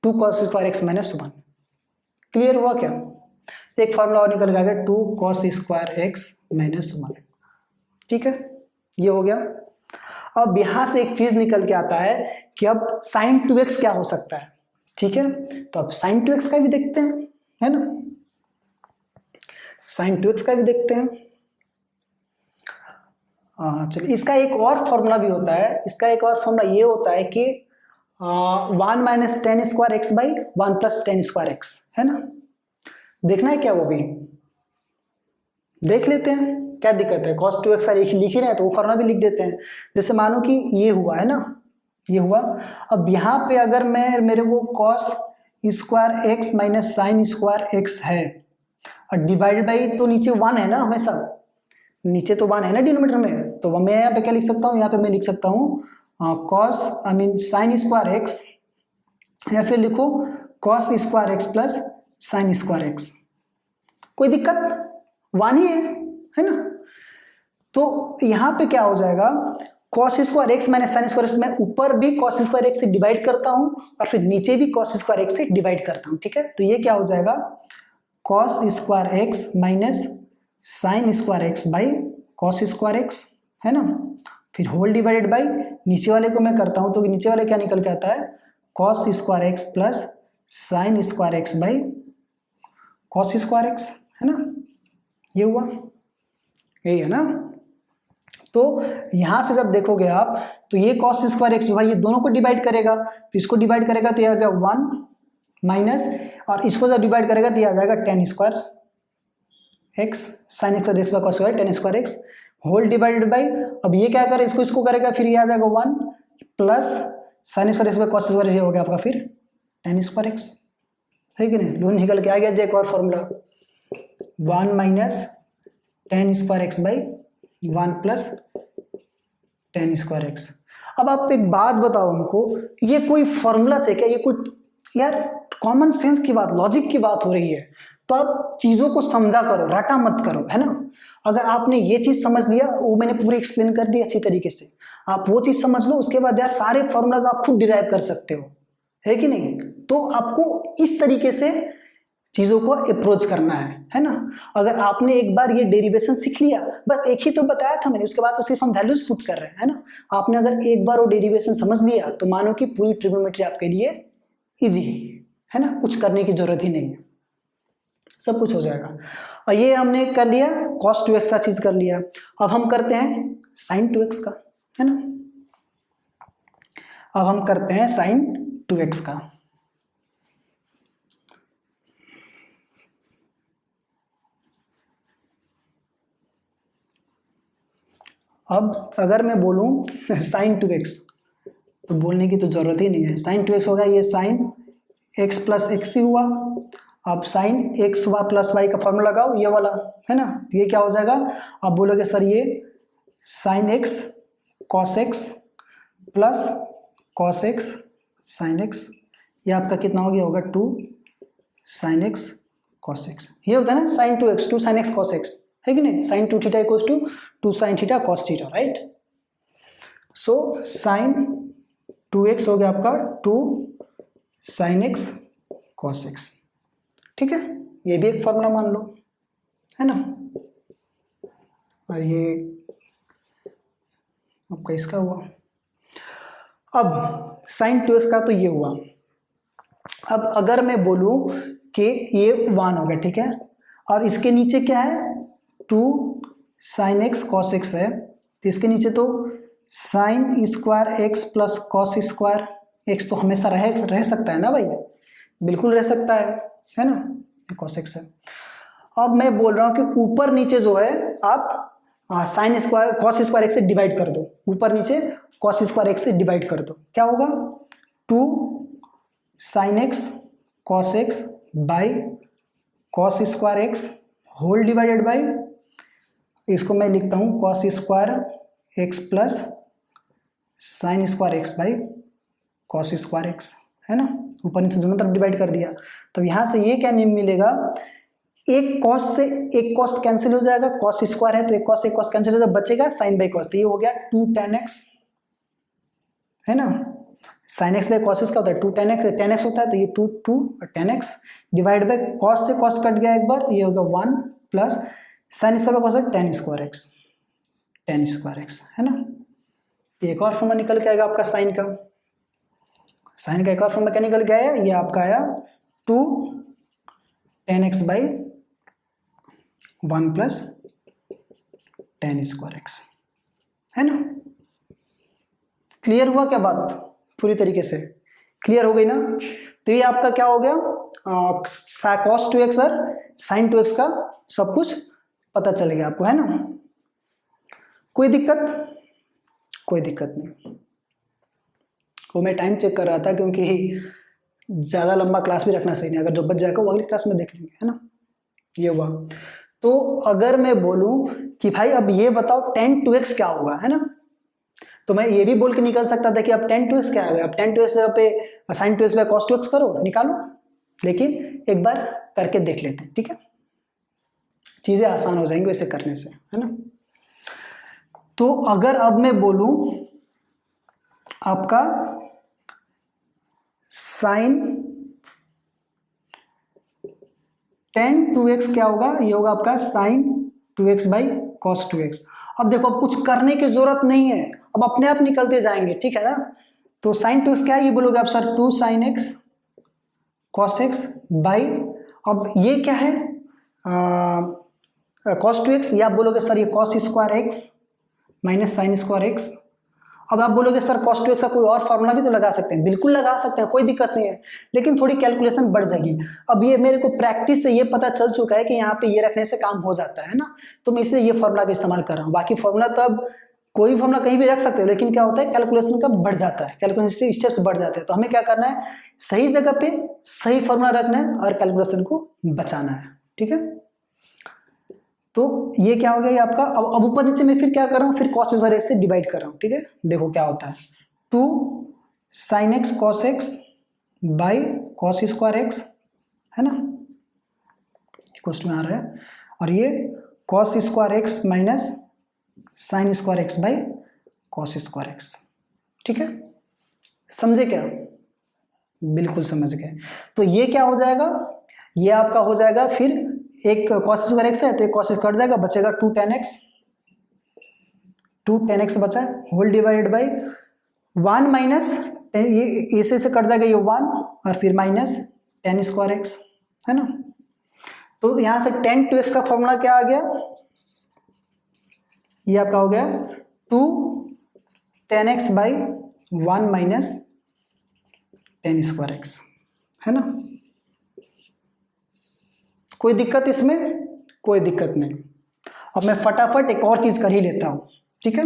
2 cos square x minus 1। Clear हुआ क्या? एक फॉर्मूला और निकल गया 2 कॉस स्क्वायर एक्स माइनस 1। ठीक है, ये हो गया। अब यहां से एक चीज निकल के आता है कि अब साइन 2x क्या हो सकता है। ठीक है, तो अब साइन 2x का भी देखते हैं, है ना, साइन 2x का भी देखते हैं। चलिए, इसका एक और फॉर्मूला भी होता है, इसका एक और फॉर्मूला ये होता है कि 1 minus ten square x by 1 plus ten square x, है ना, देखना है क्या, वो भी देख लेते हैं, क्या दिक्कत है, cos 2x का लिख ही रहे हैं तो वो फॉर्मूला भी लिख देते हैं। जैसे मानो कि ये हुआ, है ना, ये हुआ, अब यहाँ पे अगर मेरे को cos square x minus sine square x है और डिवाइडेड बाई, तो नीचे 1 है ना, हमेशा नीचे तो 1 है ना डिनोमिनेटर में, तो मैं यहाँ पे क्या लिख सकता हूँ, यहाँ पे मैं लिख सकता हूँ साइन स्क्वायर एक्स, या फिर लिखो cos square x plus sine square x, कोई दिक्कत, 1 ही है ना। तो यहां पे क्या हो जाएगा, cos square x minus sine square x, मैं ऊपर भी cos स्क्वायर एक्स से डिवाइड करता हूं और फिर नीचे भी cos स्क्वायर एक्स से डिवाइड करता हूं। ठीक है, तो ये क्या हो जाएगा, cos square x minus sine square x by cos square x, है ना, फिर होल डिवाइडेड बाई, नीचे वाले को मैं करता हूं तो नीचे वाले क्या निकल के आता है, cos square x plus sine square x by cos square x, है ना, ये हुआ, यही है ना। तो यहां से जब देखोगे आप तो ये cos स्क्वायर एक्स जो है ये दोनों को डिवाइड करेगा, तो इसको डिवाइड करेगा तो ये आ गया 1 माइनस, और इसको जब डिवाइड करेगा तो ये आ जाएगा tan square x sine square x by cos square tan square x whole divided by, अब ये क्या करे, इसको करेगा, फिर ये आ जाएगा 1 plus sine square x by cos square, ये हो गया आपका फिर टेन स्क्वायर एक्स, है कि नहीं, लोन निकल के आ गया। एक और formula 1 minus ten square x by 1 plus ten square x. अब आप एक बात बताओ हमको, ये कोई फॉर्मूला से क्या, ये कोई यार कॉमन सेंस की बात, लॉजिक की बात हो रही है, तो आप चीज़ों को समझा करो, रटा मत करो, है ना। अगर आपने ये चीज़ समझ लिया, वो मैंने पूरी एक्सप्लेन कर दी अच्छी तरीके से, आप वो चीज़ समझ लो, उसके बाद यार सारे फॉर्मूलाज आप खुद डिराइव कर सकते हो, है कि नहीं। तो आपको इस तरीके से चीज़ों को अप्रोच करना है ना। अगर आपने एक बार ये डेरिवेशन सीख लिया, बस एक ही तो बताया था मैंने, उसके बाद तो सिर्फ हम वैल्यूज पुट कर रहे हैं, है ना। आपने अगर एक बार वो डेरिवेशन समझ लिया तो मानो कि पूरी ट्रिग्नोमेट्री आपके लिए इजी है ना, कुछ करने की जरूरत ही नहीं है, सब कुछ हो जाएगा। और ये हमने कर लिया, cos 2x का चीज कर लिया, अब हम करते हैं sin 2x का, है ना। अब हम करते हैं sin 2x का। अब अगर मैं बोलूं sin 2x, तो बोलने की तो जरूरत ही नहीं है, sin 2x होगा ये sin x प्लस एक्स ही हुआ। अब sin x हुआ प्लस वाई का फॉर्मूला लगाओ, ये वाला, है ना, ये क्या हो जाएगा, आप बोलोगे सर ये sin x cos x plus cos x sin x, ये आपका कितना हो गया, होगा 2 sin x cos x, ये होता है ना sin 2x 2 sin x cos x, है कि नहीं, sin 2 theta equals to 2 sin theta cos थीटा, राइट। सो sin 2x हो गया आपका 2 sin x cos x, ठीक है, ये भी एक फॉर्मूला मान लो, है ना। और ये आपका इसका हुआ। अब sin 2x का तो ये हुआ। अब अगर मैं बोलूं कि ये 1 हो गया, ठीक है, और इसके नीचे क्या है 2 sin x cos x है, तो इसके नीचे तो sin square x plus cos square x तो हमेशा रह सकता है ना भाई, बिल्कुल रह सकता है ना, cos x है। अब मैं बोल रहा हूँ कि ऊपर नीचे जो है आप sin square cos square x से डिवाइड कर दो, ऊपर नीचे cos स्क्वायर x से डिवाइड कर दो, क्या होगा 2 sin x cos x by cos square x whole divided by इसको मैं लिखता हूँ cos square x plus sine square x by cos square x, है ना, ऊपर नीचे दोनों तरफ डिवाइड कर दिया। तो यहाँ से ये क्या नहीं मिलेगा, एक कॉस से एक कॉस कैंसिल हो जाएगा, कॉस स्क्वायर है तो एक कॉस कैंसिल हो जाएगा, बचेगा साइन बाई कॉस, तो ये हो गया 2 tan x, है ना, साइन एक्स बाई कॉस का होता है 2 tan x होता है, तो ये 2 tan x divide by cos से कॉस कट गया एक बार, ये होगा 1 plus sine square by cos tan square x, है ना। एक और फॉर्मूला निकल के आएगा आपका साइन का एक और फॉर्मूला क्या निकल के आया, ये आपका आया 2 tan x by 1 plus tan square x, है ना। क्लियर हुआ क्या बात, पूरी तरीके से क्लियर हो गई ना। तो ये आपका क्या हो गया, cos 2x और sin 2x का सब कुछ पता चल गया आपको, है ना। कोई दिक्कत नहीं। वो मैं टाइम चेक कर रहा था क्योंकि ज़्यादा लंबा क्लास भी रखना सही नहीं, अगर जो बच जाएगा वो अगली क्लास में देख लेंगे, है ना। ये हुआ। तो अगर मैं बोलूँ कि भाई अब ये बताओ tan 2x क्या होगा, है ना, तो मैं ये भी बोल के निकल सकता था कि अब tan 2x क्या है, अब tan 2x पे sin 2x bye cos 2x करो, निकालो, लेकिन एक बार करके देख लेते हैं, ठीक है, चीज़ें आसान हो जाएंगी वैसे करने से, है ना। तो अगर अब मैं बोलूं आपका sin tan 2x क्या होगा, ये होगा आपका sin 2x by cos 2x। अब देखो अब कुछ करने की जरूरत नहीं है, अब अपने आप निकलते जाएंगे, ठीक है ना। तो sin 2x क्या है, ये बोलोगे आप sir 2 sin x cos x by, अब ये क्या है cos 2x, ये आप बोलोगे सर ये cos square x minus sine square x. अब आप बोलोगे सर cos 2x का कोई और फॉर्मूला भी तो लगा सकते हैं, बिल्कुल लगा सकते हैं, कोई दिक्कत नहीं है, लेकिन थोड़ी कैलकुलेशन बढ़ जाएगी। अब ये मेरे को प्रैक्टिस से ये पता चल चुका है कि यहाँ पे ये रखने से काम हो जाता है ना, तो मैं इसलिए ये फॉर्मूला का इस्तेमाल कर रहा हूँ। बाकी फॉर्मूला तो अब कोई भी फॉर्मूला कहीं भी रख सकते हो, लेकिन क्या होता है कैलकुलेशन का बढ़ जाता है, कैलकुलेशन स्टेप्स बढ़ जाते हैं। तो हमें क्या करना है, सही जगह पे सही फॉर्मूला रखना है और कैलकुलेशन को बचाना है, ठीक है। तो ये क्या हो गया ये आपका, अब ऊपर नीचे मैं फिर क्या कर रहा हूँ, फिर cos स्क्वायर एक्स से डिवाइड कर रहा हूँ, ठीक है। देखो क्या होता है 2 sin x cos x by cos square x, है ना, इक्वल्स टू में आ रहा है, और ये cos square x minus sine square x by cos square x, ठीक है। समझे क्या, बिल्कुल समझ गए। तो ये क्या हो जाएगा, ये आपका हो जाएगा फिर एक cos स्क्वायर एक्स है तो एक cos कट जाएगा, बचेगा 2 tan x बचा है, होल डिवाइडेड बाई 1 माइनस ये से कट जाएगा ये 1 और फिर माइनस tan स्क्वायर एक्स, है ना। तो यहाँ से tan 2x का फॉर्मूला क्या आ गया, ये आपका हो गया 2 tan x by 1 minus tan square x, है ना। कोई दिक्कत इसमें, कोई दिक्कत नहीं। अब मैं फटाफट एक और चीज़ कर ही लेता हूँ, ठीक है,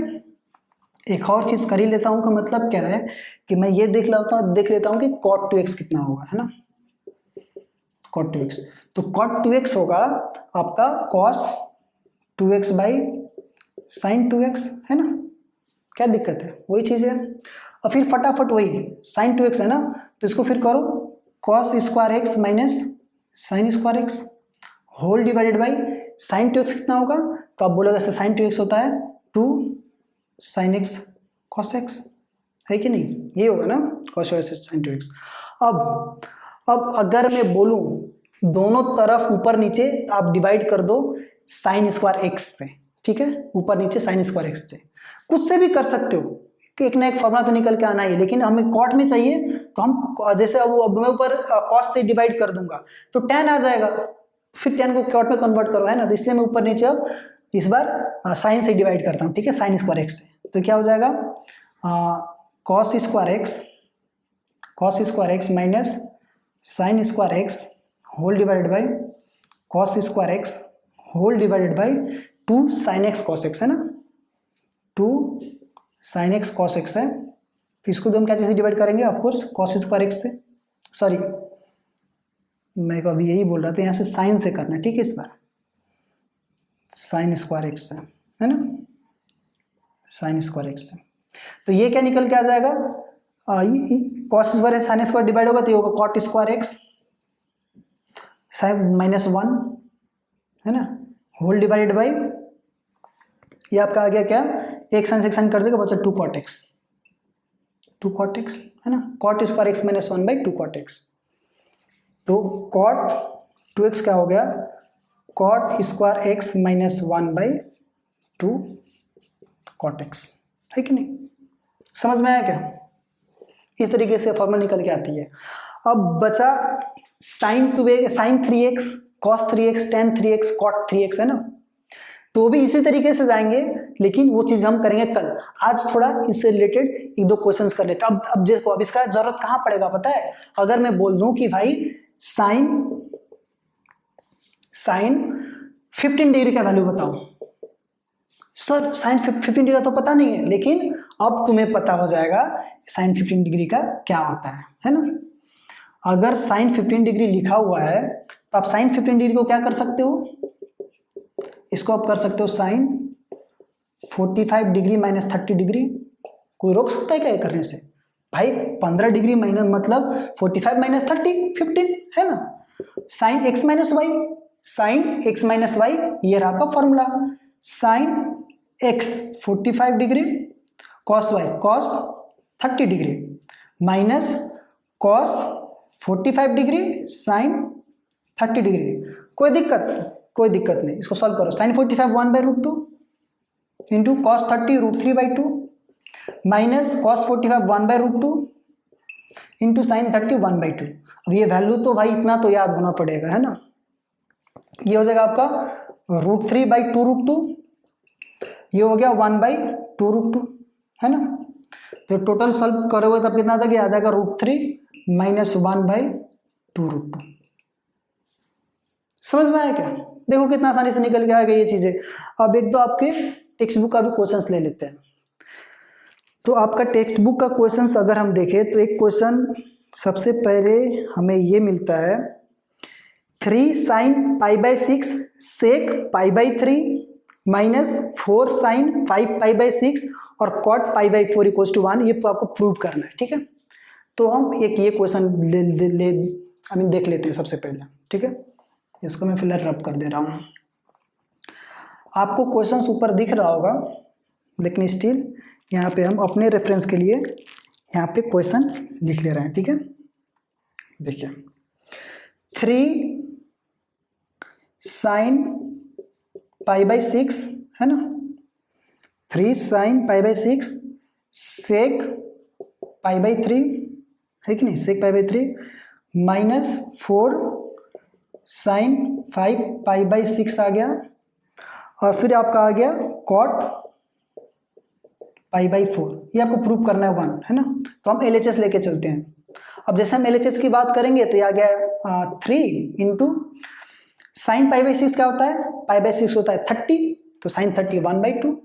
एक और चीज़ कर ही लेता हूँ का मतलब क्या है कि मैं ये देख लेता हूँ कि cot 2x कितना होगा, है ना, cot 2x। तो cot 2x होगा आपका cos 2x by sin 2x, है ना, क्या दिक्कत है, वही चीज़ है। और फिर फटाफट वही sin 2x है ना, तो इसको फिर करो cos square x minus sine square x whole divided by sine 2x कितना होगा, तो आप बोलोगे सर साइन 2x होता है 2 sin x cos x, है कि नहीं, ये होगा ना cos sin 2x। अब अगर मैं बोलूं दोनों तरफ ऊपर नीचे आप डिवाइड कर दो साइन स्क्वायर एक्स से, ठीक है, ऊपर नीचे साइन स्क्वायर एक्स से, कुछ से भी कर सकते हो, एक ना एक फॉर्मूला तो निकल के आना ही, लेकिन हमें कॉट में चाहिए तो हम जैसे अब मैं ऊपर कॉस से डिवाइड कर दूंगा तो tan आ जाएगा, फिर tan को कॉट में कन्वर्ट करो, है ना। तो इसलिए मैं ऊपर नीचे अब इस बार साइन से डिवाइड करता हूँ, ठीक है, साइन स्क्वायर एक्स से। तो क्या हो जाएगा cos square x minus sine square x whole divided by cos square x whole divided by 2 sin x cos x, है ना, 2 sin x cos x है। तो इसको भी हम क्या चीज़ से डिवाइड करेंगे, ऑफकोर्स cos स्क्वायर एक्स से, सॉरी मैं अभी यही बोल रहा था, यहाँ से साइन से करना, ठीक है। इस बार साइन स्क्वायर एक्स है ना, साइन स्क्वायर एक्स से। तो ये क्या निकल के आ जाएगा, cos square sine square divide होगा तो ये होगा कॉट स्क्वायर एक्स साइन -1 है ना, होल डिवाइडेड बाई ये आपका आ गया क्या, एक साइन से एक साइन कट जाएगा, बचा 2 कॉट एक्स, 2 कॉट एक्स है ना, cot square x -1 by 2 cot x. तो कॉट 2x क्या हो गया, cot square x -1 by 2 cot x, है कि नहीं, समझ में आया क्या। इस तरीके से फॉर्मूला निकल के आती है। अब बचा sign 3x cos 3x tan 3x cot 3x है ना, तो भी इसी तरीके से जाएंगे, लेकिन वो चीज हम करेंगे कल। आज थोड़ा इससे रिलेटेड 1-2 क्वेश्चंस कर लेते हैं। अब देखो, अब इसका जरूरत कहाँ पड़ेगा पता है, अगर मैं बोल दूं कि भाई साइन 15 डिग्री का वैल्यू बताओ, सर साइन 15 डिग्री का तो पता नहीं है, लेकिन अब तुम्हें पता हो जाएगा साइन 15 डिग्री का क्या होता है ना। अगर साइन 15 डिग्री लिखा हुआ है तो आप साइन 15 डिग्री को क्या कर सकते हो, इसको आप कर सकते हो साइन 45 डिग्री -30 डिग्री। कोई रोक सकता है क्या ये करने से, भाई 15 डिग्री माइनस मतलब 45 -30 15 है ना। Sine x -y, sine x -y ये रहा आपका फॉर्मूला, sine x 45 degree cos y cos 30 degree minus cos 45 degree sine 30 degree. कोई दिक्कत नहीं, इसको सॉल्व करो। Sine 45 1/√2 into cos 30 √3/2 minus cos 45 1/√2 into sine 30 1/2। अब ये वैल्यू तो भाई इतना तो याद होना पड़ेगा है ना, ये हो जाएगा आपका √3/2√2, ये हो गया 1/2√2 है ना। तो टोटल सॉल्व करोगे तब कितना आ जाएगा, √3 - 1/2√2। समझ में आया क्या, देखो कितना आसानी से निकल के आएगा ये चीजें। अब 1-2 आपके टेक्स्ट बुक का भी क्वेश्चंस ले लेते हैं। तो आपका टेक्स्ट बुक का क्वेश्चंस अगर हम देखें तो एक क्वेश्चन सबसे पहले हमें ये मिलता है, 3 sin π/6 sec π/3 माइनस 4 sin 5 π/6 और cot π/4 = 1, ये आपको प्रूव करना है, ठीक है। तो हम एक ये क्वेश्चन देख लेते हैं सबसे पहले, ठीक है। इसको मैं फिलहाल रब कर दे रहा हूँ, आपको क्वेश्चन ऊपर दिख रहा होगा, लेकिन स्टिल यहाँ पे हम अपने रेफरेंस के लिए यहाँ पे क्वेश्चन लिख ले रहे हैं, ठीक है। देखिए 3 sin π/6 है ना, 3 sin π/6 sec π/3 है कि नहीं, sec π/3 माइनस 4 sin 5 π/6 आ गया, और फिर आपका आ गया cot π/4, ये आपको प्रूव करना है 1 है ना। तो हम LHS लेके चलते हैं। अब जैसे हम LHS की बात करेंगे तो ये आ गया 3 इंटू साइन π/6 क्या होता है, π/6 होता है 30, तो साइन 30 1/2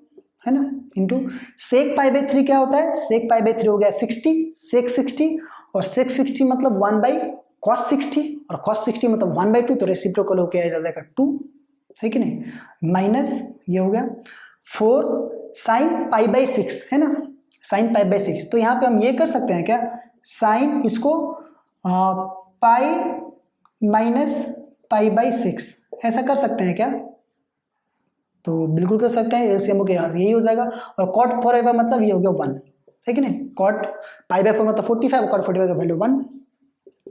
है ना, इंटू सेक π/3 क्या होता है, सेक π/3 हो गया 60, सेक 60 और सेक 60 मतलब 1/cos 60 और cos 60 मतलब 1/2, तो रेसिप्रोकल होके आ जाएगा 2 है कि नहीं, माइनस ये हो गया 4 साइन π/6 है ना, साइन π/6। तो यहाँ पे हम ये कर सकते हैं क्या, साइन इसको पाई माइनस π/6 ऐसा कर सकते हैं क्या, तो बिल्कुल कर सकते हैं। एलसीएम के यहाँ यही हो जाएगा, और cot 4 मतलब ये हो गया 1 है कि नहीं, cot π/4 मतलब 45, cot 45 का वैल्यू 1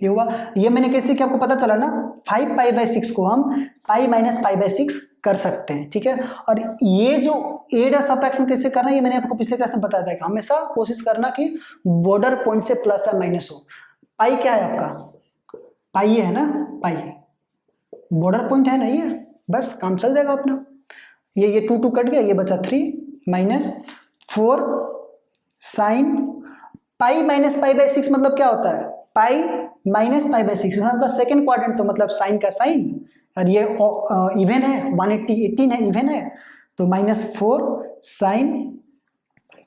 ये हुआ। ये मैंने कैसे कि आपको पता चला ना, 5 π/6 को हम पाई माइनस π/6 कर सकते हैं, ठीक है। और ये जो एड या सबट्रैक्शन कैसे करना है, ये मैंने आपको पिछले क्लास में बताया था कि हमेशा कोशिश करना कि बॉर्डर पॉइंट से प्लस या माइनस हो। पाई क्या है आपका, पाई ये है ना, पाई बॉर्डर पॉइंट है ना, ये बस काम चल जाएगा अपना। ये 2 कट गया, ये बचा 3 माइनस 4 साइन पाई माइनस π/6 मतलब क्या होता है, पाई माइनस π/6 मतलब सेकेंड क्वाड्रेंट, तो मतलब साइन का साइन, और ये इवन है 180 है, इवन है, तो -4 साइन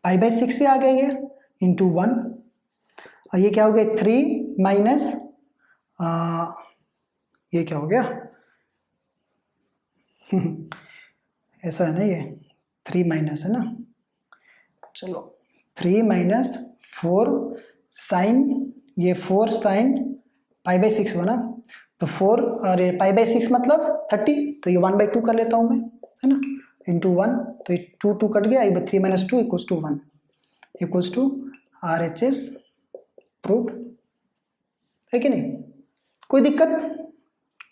π/6 से आ गया ये इंटू 1, और ये क्या हो गया 3 माइनस ये क्या हो गया ऐसा है ना, ये 3 माइनस है ना, चलो 3 माइनस 4 साइन, ये 4 साइन π/6 बना, तो 4 और ये π/6 मतलब 30, तो ये 1/2 कर लेता हूँ मैं, है ना, इंटू 1, तो ये 2 कट गया, ये 3 minus 2 equals to 1 equals to RHS proved, है कि नहीं? कोई दिक्कत?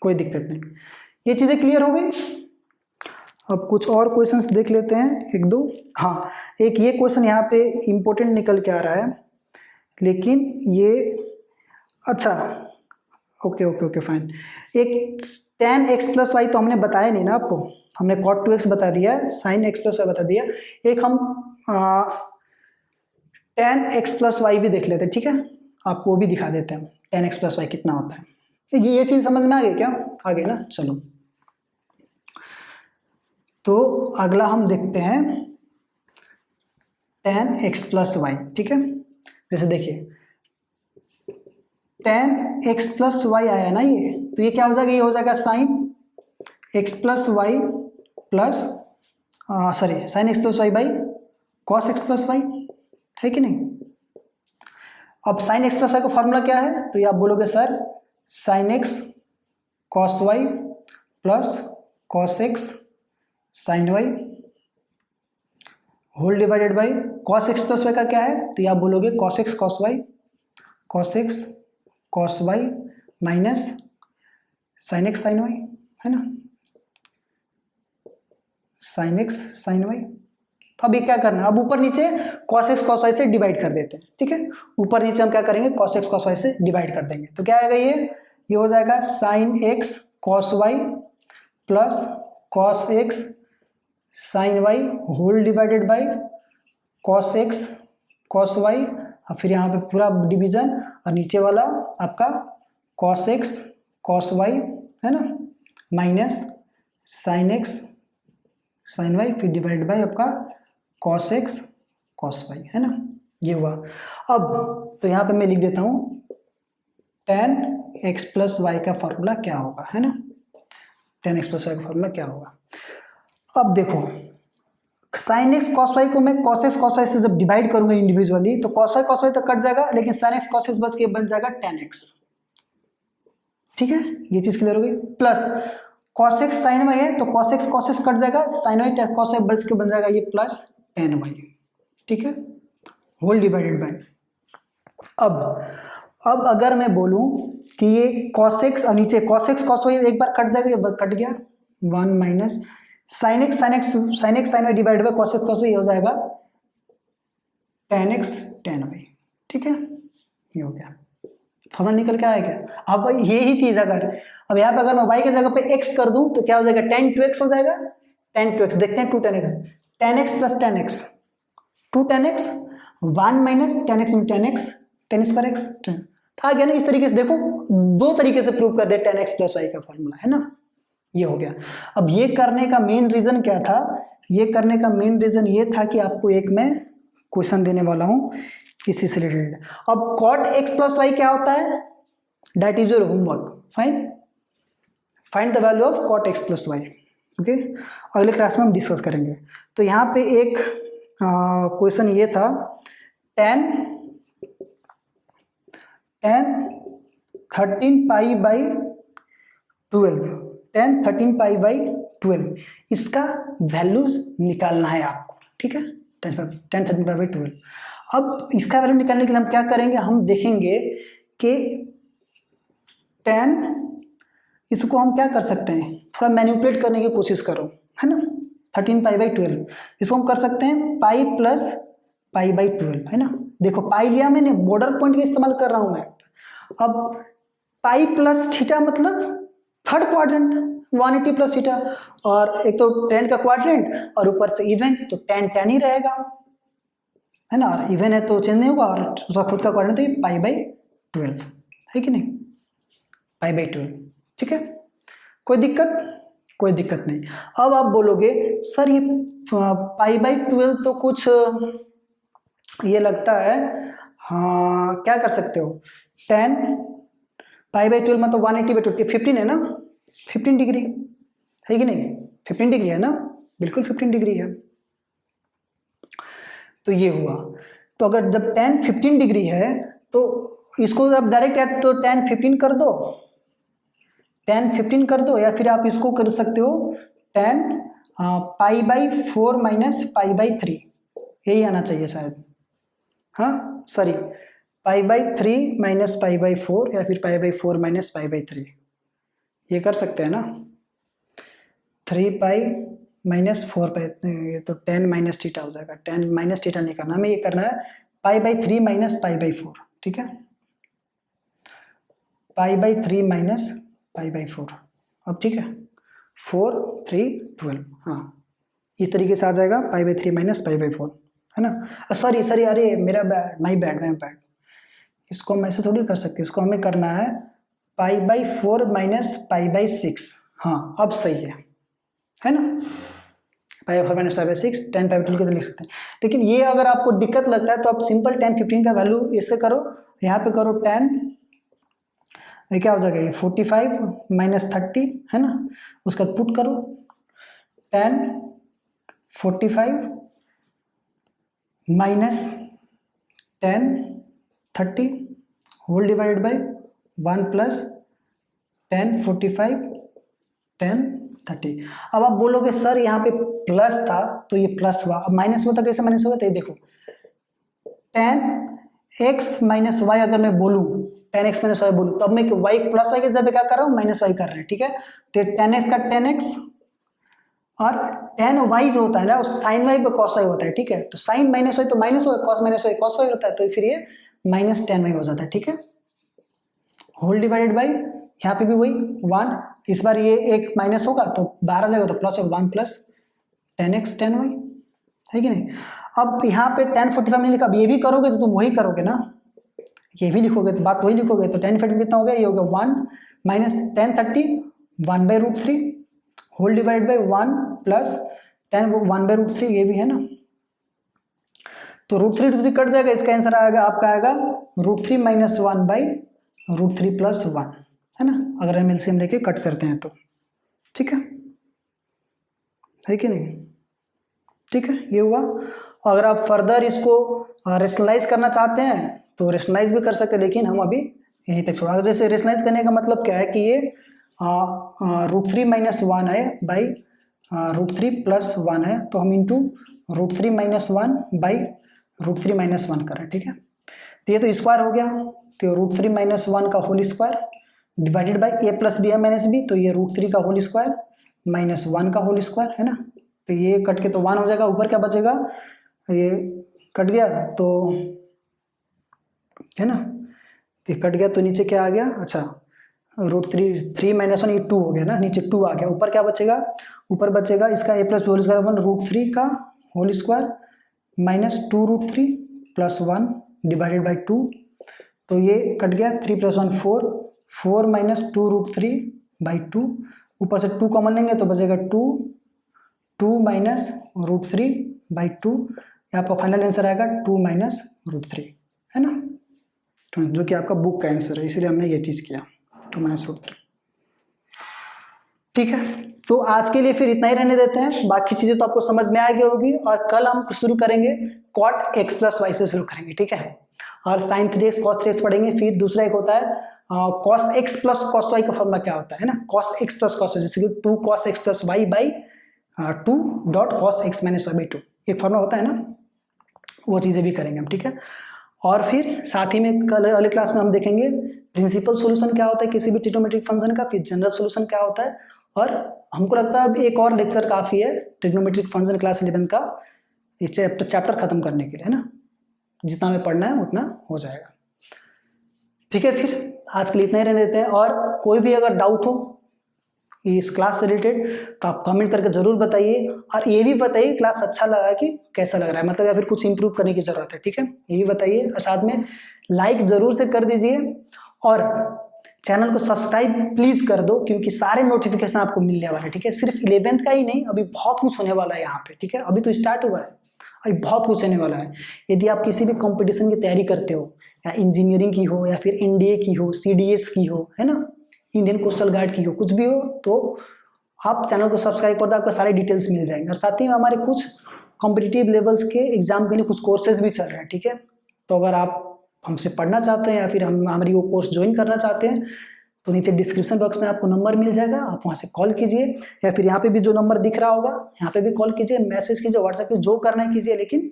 कोई दिक्कत नहीं। ये चीज़ें क्लियर हो गई। अब कुछ और क्वेश्चंस देख लेते हैं, एक दो। हाँ, एक ये क्वेश्चन यहाँ पे इम्पोर्टेंट निकल के आ रहा है, लेकिन ये अच्छा, ओके ओके ओके फाइन। एक tan x प्लस वाई तो हमने बताया नहीं ना आपको, हमने cot 2x बता दिया, sin x प्लस वाई बता दिया। एक हम tan x प्लस वाई भी देख लेते हैं, ठीक है, आपको वो भी दिखा देते हैं tan x प्लस वाई कितना होता है। ये चीज़ समझ में आ गई क्या? आ गई ना, चलो। तो अगला हम देखते हैं tan x प्लस वाई, ठीक है। जैसे देखिए tan x प्लस वाई आया ना ये, तो ये क्या हो जाएगा, ये हो जाएगा sin x plus y plus sorry sin x plus y by cos x plus y, है कि नहीं? अब sin x प्लस वाई का फॉर्मूला क्या है, तो ये आप बोलोगे sir sin x cos y plus cos x sin y whole divided by cos x plus y का क्या है, तो ये आप बोलोगे cos x cos y cos y minus sin x sin y, है ना, sin x sin y। अब ये क्या करना है, अब ऊपर नीचे cos x cos y से डिवाइड कर देते हैं, ठीक है। ऊपर नीचे हम क्या करेंगे, cos x cos y से डिवाइड कर देंगे, तो क्या आएगा, ये हो जाएगा sin x cos y plus cos x sin y whole divided by cos x cos y, और फिर यहाँ पे पूरा डिवीजन, और नीचे वाला आपका cos x cos y, है ना, minus sin x sin y, फिर डिवाइड बाई आपका cos x cos y, है ना, ये हुआ। अब तो यहाँ पे मैं लिख देता हूँ tan x प्लस वाई का फॉर्मूला क्या होगा, है ना, tan x प्लस वाई का फॉर्मूला क्या होगा। अब देखो sin x cos y को मैं cos x cos y से जब डिवाइड करूंगा इंडिविजुअली, तो cos y तो कट जाएगा, लेकिन sin x cos x बच के बन जाएगा tan x, ठीक है, ये चीज क्लियर हो गई। Plus cos x sin y है, तो cos x कट जाएगा, sin y cos y बच के बन जाएगा ये प्लस tan y, ठीक है, होल डिवाइडेड बाय। अब अगर मैं बोलूं कि ये cos x और नीचे cos x cos y एक बार कट जाएगा, ये कट गया, 1 minus sin x sin y divide by cos x cos y हो जाएगा tan x tan y, ठीक है, ये हो गया, फॉर्मूला निकल के आया क्या। अब यही चीज अब यहाँ पे अगर मैं y की जगह पे x कर दूं तो क्या हो जाएगा, tan 2x हो जाएगा, tan 2x देखते हैं, 2 tan x plus tan x 2 tan x 1 minus tan x into tan x tan square x था क्या ना। इस तरीके से देखो, दो तरीके से प्रूव कर दे tan x प्लस वाई का फॉर्मूला, है ना, ये हो गया। अब ये करने का मेन रीजन क्या था, ये करने का मेन रीजन ये था कि आपको एक मैं क्वेश्चन देने वाला हूं इसी से रिलेटेड। अब cot x प्लस वाई क्या होता है, that is your homework, find the value of cot x plus y, okay, अगले क्लास में हम डिस्कस करेंगे। तो यहाँ पे एक क्वेश्चन ये था, tan 13 pi by 12, tan 13 pi by 12, इसका वैल्यूज निकालना है आपको, ठीक है, tan 13 पाई बाई 12। अब इसका वैल्यू निकालने के लिए हम क्या करेंगे, हम देखेंगे कि tan, इसको हम क्या कर सकते हैं, थोड़ा मैनिपुलेट करने की कोशिश करो, है ना, 13 पाई बाई 12, इसको हम कर सकते हैं पाई प्लस पाई बाई 12, है ना। देखो पाई लिया मैंने, बॉर्डर पॉइंट का इस्तेमाल कर रहा हूं मैं। अब पाई प्लस थीटा मतलब थर्ड क्वाड्रेंट 180 प्लस थीटा, और एक तो tan का क्वाड्रेंट और ऊपर से इवन, तो tan ही रहेगा, है ना, और इवन है तो चेंज नहीं होगा, और उसका खुद का क्वाड्रेंट तो ये पाई बाई 12, है कि नहीं, पाई बाई 12, ठीक है, कोई दिक्कत नहीं। अब आप बोलोगे सर ये पाई बाई 12 तो कुछ ये लगता है, हाँ क्या कर सकते हो, tan पाई बाई 12 मतलब 180 बाई 15 है ना, 15 डिग्री है कि नहीं, 15 डिग्री है ना, बिल्कुल 15 डिग्री है। तो ये हुआ। तो अगर जब tan 15 डिग्री है तो इसको आप डायरेक्ट ऐड तो tan 15 कर दो, tan 15 कर दो, या फिर आप इसको कर सकते हो tan π/4 माइनस π/3, यही आना चाहिए शायद, हाँ सॉरी π/3 माइनस π/4 या फिर π/4 माइनस π/3, ये कर सकते हैं ना। 3π माइनस 4π, ये तो tan माइनस थीटा हो जाएगा, tan माइनस थीटा नहीं करना हमें, ये करना है π/3 माइनस π/4, ठीक है, π/3 माइनस π/4। अब ठीक है 4 3 12, हाँ इस तरीके से आ जाएगा π/3 माइनस π/4, है ना। सॉरी अरे मेरा बैड, माई बैड, इसको हम ऐसे थोड़ी कर सकते, इसको हमें करना है π/4 माइनस π/6, हाँ अब सही है ना। π/4 माइनस π/6 tan π/2 कितना लिख सकते हैं। लेकिन ये अगर आपको दिक्कत लगता है तो आप सिंपल tan 15 का वैल्यू ऐसे करो, यहाँ पे करो tan, ये क्या हो जाएगा, ये 45 माइनस 30 है ना, उसका पुट करो tan 45 minus tan 30 whole divided by 1 plus tan 45 tan 30। अब आप बोलोगे सर यहाँ पे प्लस था तो ये प्लस हुआ, अब माइनस हुआ था कैसे माइनस होगा, तो ये देखो tan x माइनस वाई अगर मैं बोलूँ, tan x माइनस वाई बोलूँ, तो अब मैं y प्लस वाई के जगह क्या कर रहा हूँ, माइनस वाई कर रहे हैं, ठीक है। तो tan x का tan x और tan y जो होता है ना वो sin y पे cos y होता है, ठीक है। तो sin माइनस वाई तो माइनस होगा, cos minus y cos y होता है, तो फिर ये माइनस tan y हो जाता है, ठीक है। होल डिवाइडेड बाई, यहाँ पे भी वही 1, इस बार ये एक माइनस होगा तो 12 जाएगा, तो plus 1 plus tan x tan y, है कि नहीं। अब यहाँ पे tan 45 नहीं लिखा, अब ये भी करोगे तो तुम वही करोगे ना, ये भी लिखोगे तो बात वही लिखोगे, तो tan 45 कितना हो गया, ये हो गया 1 minus tan 30 1/√3 whole divide by 1 plus tan 1/√3, ये भी है ना, तो √3 कट जाएगा, इसका आंसर आएगा आपका आएगा √3 माइनस 1/√3 प्लस 1, है ना, अगर हम एलसीएम लेके कट करते हैं तो, ठीक है कि नहीं, ठीक है ये हुआ। अगर आप फर्दर इसको रेशनलाइज करना चाहते हैं तो रेशनलाइज भी कर सकते हैं, लेकिन हम अभी यहीं तक छोड़ा। जैसे रेशनलाइज करने का मतलब क्या है कि ये √3 माइनस 1 है बाई √3 प्लस 1 है, तो हम इंटू √3 माइनस 1 बाई √3 माइनस 1 कर रहे हैं, ठीक है। तो ये तो स्क्वायर हो गया, तो √3 माइनस 1 का whole square divided by a plus b minus b, तो ये √3 का होल स्क्वायर माइनस 1 का होल स्क्वायर, है ना। तो ये कट के तो 1 हो जाएगा, ऊपर क्या बचेगा, ये कट गया तो है ना, ये कट गया तो नीचे क्या आ गया, अच्छा √3 माइनस 1 ये 2 हो गया ना, नीचे 2 आ गया, ऊपर क्या बचेगा, ऊपर बचेगा इसका a plus b whole square 1 √3 का whole square minus 2√3 plus 1 divided by 2, तो ये कट गया 3 प्लस 1 4 माइनस 2√3 बाई 2, ऊपर से 2 कॉमन लेंगे तो बचेगा 2 माइनस √3 बाई 2, आपका फाइनल आंसर आएगा 2 माइनस √3, है ना, जो कि आपका बुक का आंसर है, इसीलिए हमने ये चीज़ किया 2 माइनस √3, ठीक है। तो आज के लिए फिर इतना ही रहने देते हैं, बाकी चीज़ें तो आपको समझ में आ गई होगी, और कल हम शुरू करेंगे cot x प्लस वाई से शुरू करेंगे, ठीक है, और sin 3x cos 3x पढ़ेंगे। फिर दूसरा एक होता है cos x plus cos y का फॉर्मूला क्या होता है ना, cos x plus cos y, जैसे कि 2 cos x plus y by 2 dot cos x minus y by 2, एक फॉर्मूला होता है ना, वो चीज़ें भी करेंगे हम, ठीक है। और फिर साथ ही में कल अगले क्लास में हम देखेंगे प्रिंसिपल सोल्यूशन क्या होता है किसी भी ट्रिग्नोमेट्रिक फंक्शन का, फिर जनरल सोल्यूशन क्या होता है, और हमको लगता है अब एक और लेक्चर काफ़ी है ट्रिग्नोमेट्रिक फंक्शन क्लास 11 का, ये चैप्टर खत्म करने के लिए, है ना, जितना हमें पढ़ना है उतना हो जाएगा, ठीक है। फिर आज के लिए इतना ही रहने देते हैं, और कोई भी अगर डाउट हो इस क्लास से रिलेटेड तो आप कमेंट करके जरूर बताइए, और ये भी बताइए क्लास अच्छा लगा कि कैसा लग रहा है, मतलब या फिर कुछ इंप्रूव करने की जरूरत है, ठीक है, ये भी बताइए, और साथ में लाइक जरूर से कर दीजिए, और चैनल को सब्सक्राइब प्लीज कर दो, क्योंकि सारे नोटिफिकेशन आपको मिलने वाले हैं, ठीक है। सिर्फ 11th का ही नहीं, अभी बहुत कुछ होने वाला है यहाँ पे, ठीक है, अभी तो स्टार्ट हुआ है, अभी बहुत कुछ होने वाला है। यदि आप किसी भी कंपटीशन की तैयारी करते हो, या इंजीनियरिंग की हो, या फिर एनडीए की हो, सीडीएस की हो, है ना, इंडियन कोस्टल गार्ड की हो, कुछ भी हो, तो आप चैनल को सब्सक्राइब कर दो, आपको सारी डिटेल्स मिल जाएंगे। और साथ ही में हमारे कुछ कॉम्पिटिटिव लेवल्स के एग्जाम के लिए कुछ कोर्सेज भी चल रहे हैं, ठीक है। तो अगर आप हमसे पढ़ना चाहते हैं या फिर हमारी वो कोर्स ज्वाइन करना चाहते हैं तो नीचे डिस्क्रिप्शन बॉक्स में आपको नंबर मिल जाएगा, आप वहाँ से कॉल कीजिए, या फिर यहाँ पे भी जो नंबर दिख रहा होगा यहाँ पे भी कॉल कीजिए, मैसेज कीजिए, व्हाट्सएप पे जो करना है कीजिए, लेकिन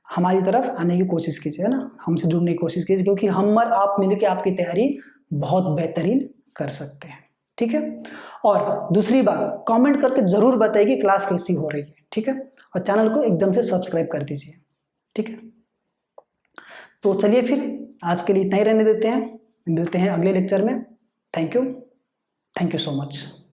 हमारी तरफ आने की कोशिश कीजिए, है ना, हमसे जुड़ने की कोशिश कीजिए, क्योंकि हम और आप मिलकर आपकी तैयारी बहुत बेहतरीन कर सकते हैं, ठीक है। और दूसरी बात, कमेंट करके जरूर बताइए कि क्लास कैसी हो रही है, ठीक है, और चैनल को एकदम से सब्सक्राइब कर दीजिए, ठीक है। तो चलिए फिर आज के लिए इतना ही रहने देते हैं, मिलते हैं अगले लेक्चर में। Thank you so much.